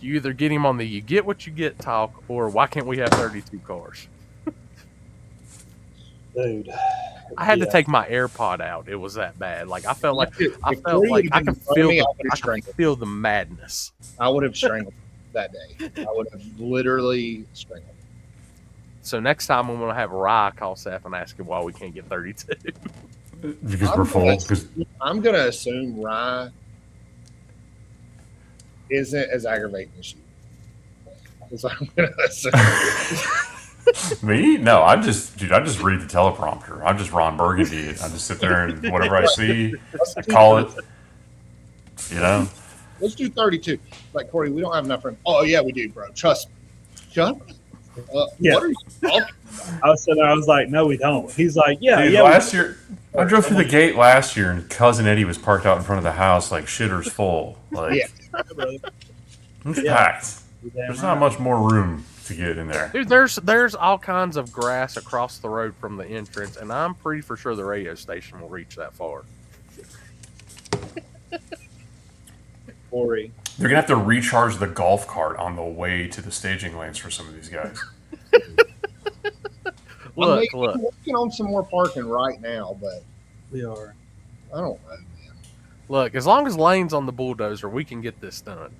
you either get him on the you get what you get talk, or why can't we have 32 cars? Dude. I had to take my AirPod out. It was that bad. Like I felt like I could feel the madness. I would have strangled that day. I would have literally strangled. So next time I'm gonna have Rye call Seth and ask him why we can't get 32. Because we're full. I'm gonna assume Rye isn't as aggravating as you. Because I'm gonna assume. Me? No, I just read the teleprompter. I'm just Ron Burgundy. I just sit there and whatever I see, I call it. You know? Let's do 32. Like, Corey, we don't have enough room. Oh, yeah, we do, bro. Trust me. Shut up. Yeah. What are you talking about? I was like, no, we don't. He's like, yeah. Dude, last year, I drove through the gate last year, and Cousin Eddie was parked out in front of the house like shitter's full. Like, it's packed. There's not much more room to get in there. Dude, there's all kinds of grass across the road from the entrance, and I'm pretty for sure the radio station will reach that far. Corey. They're gonna have to recharge the golf cart on the way to the staging lanes for some of these guys. Look. We're working on some more parking right now, but we are. I don't know, man. Look, as long as Lane's on the bulldozer, we can get this done.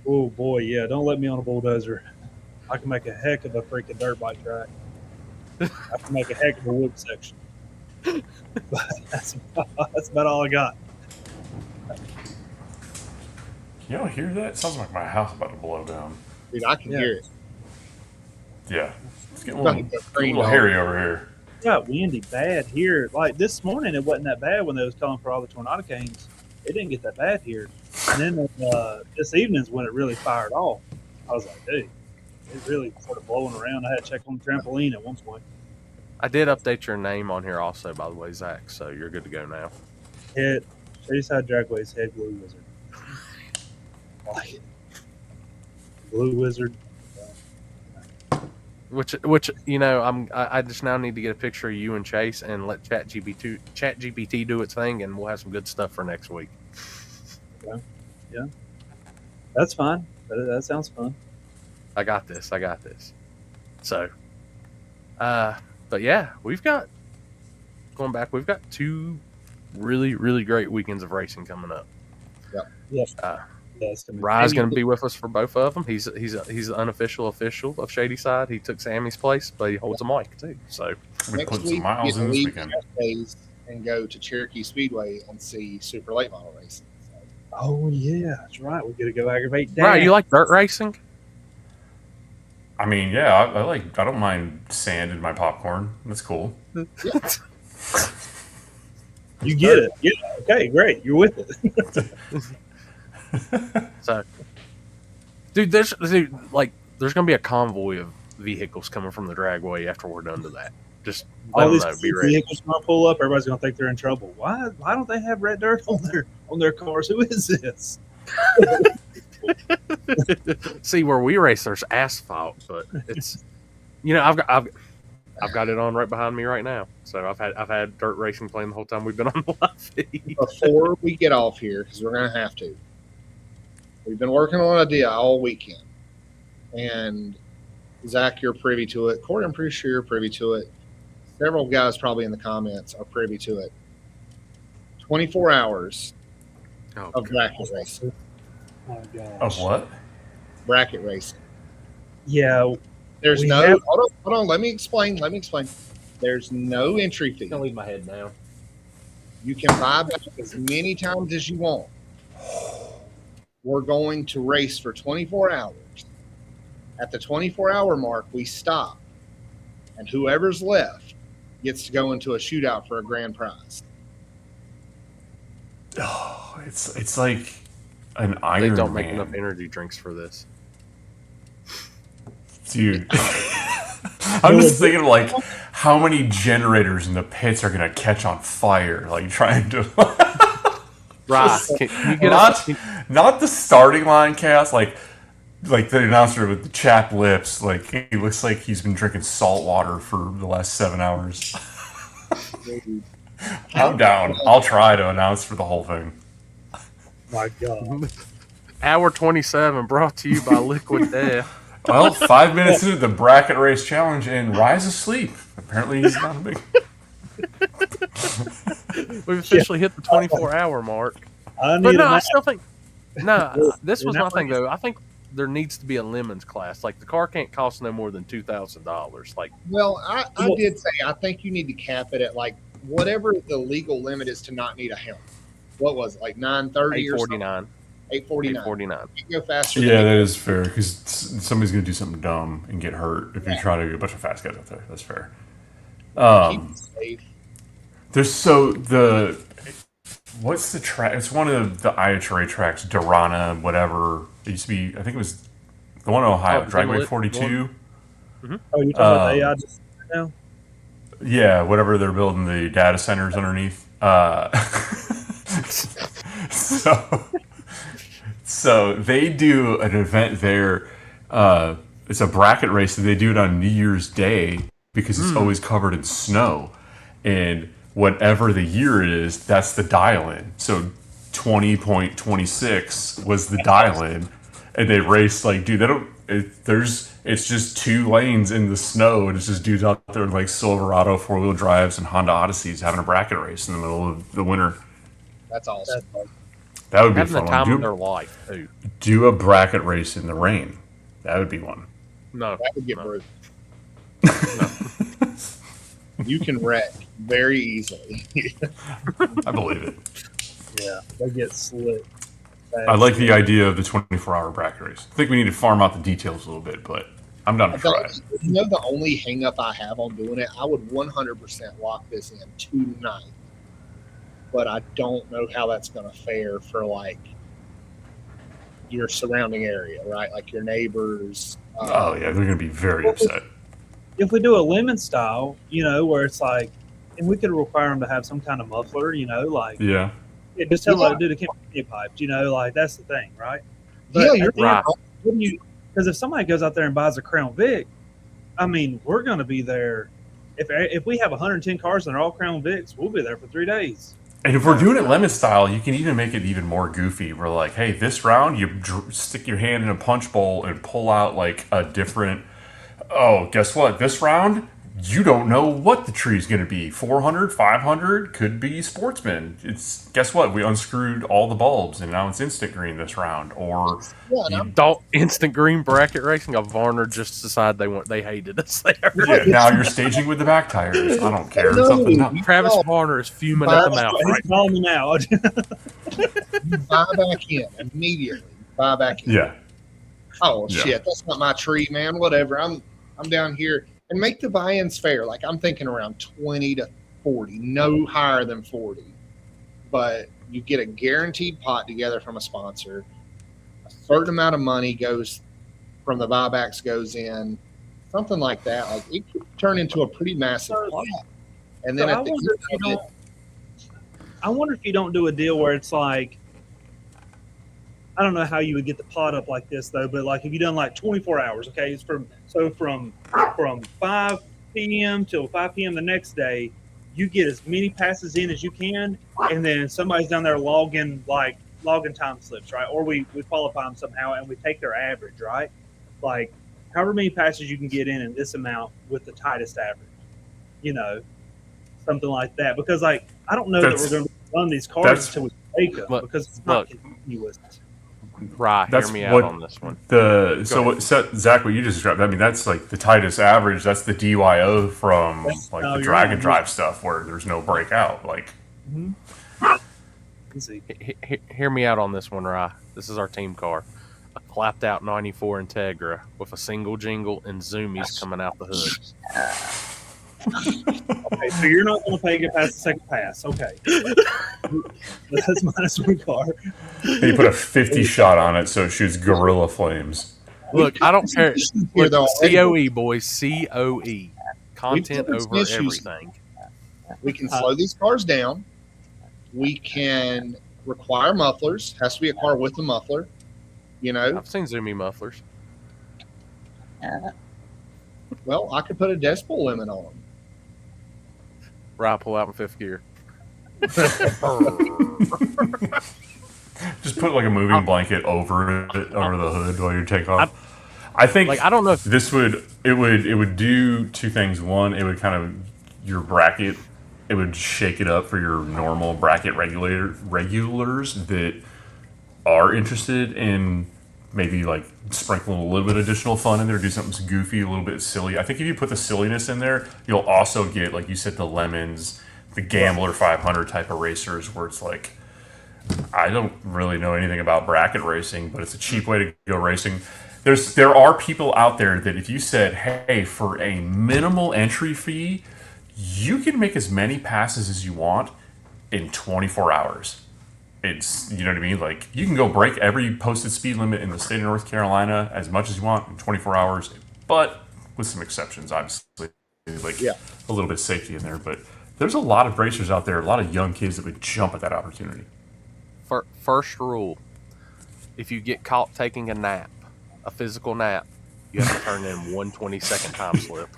Oh boy, yeah. Don't let me on a bulldozer. I can make a heck of a freaking dirt bike track. I can make a heck of a wood section. But that's about all I got. Can y'all hear that? It sounds like my house about to blow down. Dude, I can hear it. Yeah. It's getting a little hairy over here. It got windy bad here. Like this morning, it wasn't that bad when they was calling for all the tornado canes. It didn't get that bad here. And then this evening's when it really fired off. I was like, dude, it really started blowing around. I had to check on the trampoline at one point. I did update your name on here also, by the way, Zach, so you're good to go now. Shadyside Dragway's head glue wizard. Like it. Blue wizard. Which you know, I just now need to get a picture of you and Chase and let ChatGPT do its thing, and we'll have some good stuff for next week. Yeah, that's fine. That sounds fun. I got this. So, but yeah, we've got two really, really great weekends of racing coming up. Yes. It's gonna be Rye's going to be with us for both of them. He's the unofficial official of Shadyside. He took Sammy's place, but he holds a mic too. So We Next put week, some miles we in get to this leave weekend. Saturdays and go to Cherokee Speedway and see super late model racing. So, Oh yeah, that's right. We got to go aggravate Dad. Rye, you like dirt racing? I mean, yeah, I don't mind sand in my popcorn. That's cool. You get it. Yeah. Okay. Great. You're with it. So, dude, there's gonna be a convoy of vehicles coming from the dragway after we're done to that. Just let All them these know, be ready. vehicles gonna pull up. Everybody's gonna think they're in trouble. Why don't they have red dirt on their cars? Who is this? See, where we race, there's asphalt, but it's I've got it on right behind me right now. So I've had dirt racing playing the whole time we've been on the live feed. before we get off here, because we're going to have to, we've been working on a deal all weekend. And Zach, you're privy to it. Corey, I'm pretty sure you're privy to it. Several guys probably in the comments are privy to it. 24 hours Oh, of bracket racing. Oh gosh. Of what? Bracket racing. Yeah. There's We no have- hold on. Let me explain. There's no entry fee. leave my head down. You can buy back as many times as you want. We're going to race for 24 hours. At the 24-hour mark, we stop, and whoever's left gets to go into a shootout for a grand prize. Oh, it's like an Iron They don't make Man. enough energy drinks for this. Dude. I'm just thinking of like how many generators in the pits are gonna catch on fire, like trying to Right? Can you get us? not the starting line cast, like the announcer with the chapped lips, like he looks like he's been drinking salt water for the last 7 hours. I'm down. I'll try to announce for the whole thing. My God. Hour 27 brought to you by Liquid Death. Well, 5 minutes into the bracket race challenge, and Rye's asleep. Apparently, he's not a big. We've officially hit the 24-hour mark. I But need no, a I match. still think this was You're my not thing though. I think there needs to be a lemons class. Like the car can't cost no more than $2,000. Like Well, I did say I think you need to cap it at like whatever the legal limit is to not need a helmet. What was it, like 930 or something? 849. 849. 849. You can go faster. Yeah, than that is fair because somebody's going to do something dumb and get hurt if you try to get a bunch of fast guys out there. That's fair. keep it safe. There's what's the track? It's one of the IHRA tracks, Durana, whatever. It used to be, I think it was the one in Ohio, Dragway 42. Oh, you're talking about the AI just now? Yeah, whatever they're building the data centers underneath. So they do an event there. It's a bracket race that they do it on New Year's Day because it's always covered in snow. And whatever the year it is, that's the dial-in. So 20.26 was the dial-in. And they race like, dude, it's just 2 lanes in the snow, and it's just dudes out there with like Silverado 4-wheel drives and Honda Odysseys having a bracket race in the middle of the winter. That's awesome. That would be a Having the fun time of one. their life too. Do a bracket race in the rain. That would be one. No, That would get no. brutal. You can wreck very easily. I believe it. Yeah, they get slick. I like the idea of the 24-hour bracket race. I think we need to farm out the details a little bit, but I'm down to try it. You know, the only hang up I have on doing it, I would 100% lock this in tonight. But I don't know how that's going to fare for like your surrounding area, right? Like your neighbors. Oh, yeah, they're going to be very upset. If we do a lemon style, where it's like, and we could require them to have some kind of muffler, like, Yeah. just tell them to do the chemistry pipes, like that's the thing, right? Yeah, But you're at the right. end, because if somebody goes out there and buys a Crown Vic, I mean, we're going to be there. If we have 110 cars and they're all Crown Vics, we'll be there for 3 days. And if we're doing it lemon style, you can even make it even more goofy. We're like, hey, this round, you stick your hand in a punch bowl and pull out like a different. Oh, guess what? This round, you don't know what the tree's going to be. 400, 500, could be sportsman. It's guess what? We unscrewed all the bulbs and now it's instant green this round. Or instant green bracket racing. A Varner just decided they hated us there. Yeah, now you're staging with the back tires. I don't care. Travis Varner is fuming at the mouth. He's calling out. You buy back in immediately. Buy back in. Yeah. Oh shit, that's not my tree, man. Whatever. I'm down here. And make the buy-ins fair. Like I'm thinking around 20 to 40, no higher than 40. But you get a guaranteed pot together from a sponsor. A certain amount of money goes from the buybacks goes in, something like that. Like it could turn into a pretty massive pot. And then I wonder if you don't do a deal where it's like, I don't know how you would get the pot up like this though, but like if you done like 24 hours, okay, it's from 5 p.m. till 5 p.m. the next day, you get as many passes in as you can, and then somebody's down there logging time slips, right? Or we qualify them somehow and we take their average, right? Like however many passes you can get in this amount with the tightest average, something like that. Because like I don't know that we're going to run these cards until we take them because it's not continuous. Right, hear me out on this one. Zach, what you just described, I mean, that's like the tightest average. That's the DYO from the drag and drive stuff where there's no breakout. Like, hear me out on this one, Rye. This is our team car. A clapped out 94 Integra with a single jingle and zoomies coming out the hood. Okay, so you're not going to pay get past the second pass. Okay. That's -1 car. You put a 50 shot on it so it shoots gorilla flames. Look, I don't care. Look, COE, boys. COE. Content over everything. We can slow these cars down. We can require mufflers. Has to be a car with a muffler. I've seen zoomie mufflers. Well, I could put a decibel limit on them. Right, pull out in fifth gear. Just put like a moving blanket over the hood while you take off. I think I don't know if this would do two things. One, it would kind of your bracket. It would shake it up for your normal bracket regulars that are interested in maybe like sprinkling a little bit of additional fun in there, do something goofy, a little bit silly. I think if you put the silliness in there, you'll also get, like you said, the lemons, the Gambler 500 type of racers where it's like, I don't really know anything about bracket racing, but it's a cheap way to go racing. There are people out there that if you said, hey, for a minimal entry fee, you can make as many passes as you want in 24 hours. It's, you know what I mean? Like, you can go break every posted speed limit in the state of North Carolina as much as you want in 24 hours, but with some exceptions, obviously. Like, a little bit of safety in there. But there's a lot of racers out there, a lot of young kids that would jump at that opportunity. First rule, if you get caught taking a nap, a physical nap, you have to turn in 1 22nd time slip.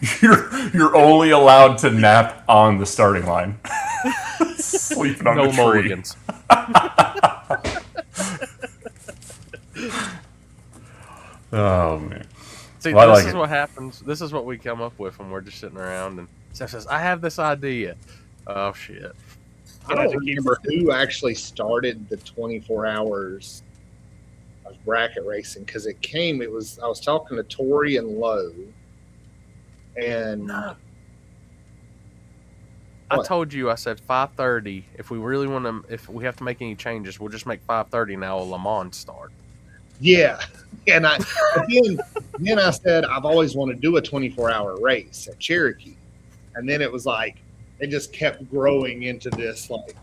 You're only allowed to nap on the starting line. Sleeping on the tree. Mulligans. Oh man. See, this is what happens. This is what we come up with when we're just sitting around and Seth says, I have this idea. Oh shit. I don't remember who actually started the 24 hours of bracket racing because I was talking to Tori and Lowe, and I told you, I said 5:30. If we really want to, if we have to make any changes, we'll just make 5:30 now a Le Mans start. Yeah, and then I said I've always wanted to do a 24-hour race at Cherokee, and then it was like it just kept growing into this like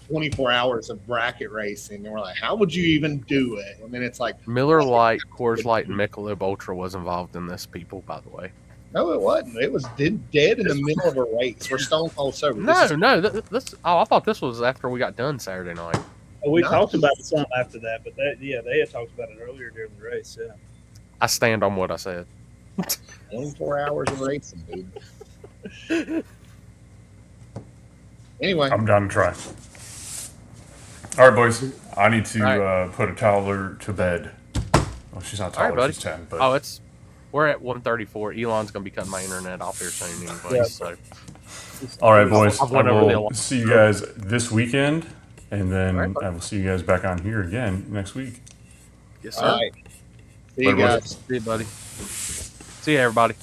24 hours of bracket racing, and we're like, how would you even do it? And then it's like Miller Lite, Coors Light, and Michelob Ultra was involved in this. People, by the way. No, it wasn't. It was dead in the middle of a race. We're stone cold sober. This. I thought this was after we got done Saturday night. Oh, we talked about it some after that, but they had talked about it earlier during the race. Yeah, I stand on what I said. 24 hours of racing, dude. Anyway, I'm down to try. All right, boys. I need to All put a toddler to bed. Well, she's not a All right, toddler. buddy. She's 10. But Oh, we're at 1:34. Elon's gonna be cutting my internet off here soon anyway. Yeah. So all right, boys. I've I went over the will alarm. see you guys this weekend, and then All right, buddy. I will see you guys back on here again next week. yes, sir. All right. See you Later, boys. guys. See you, buddy. See you, everybody.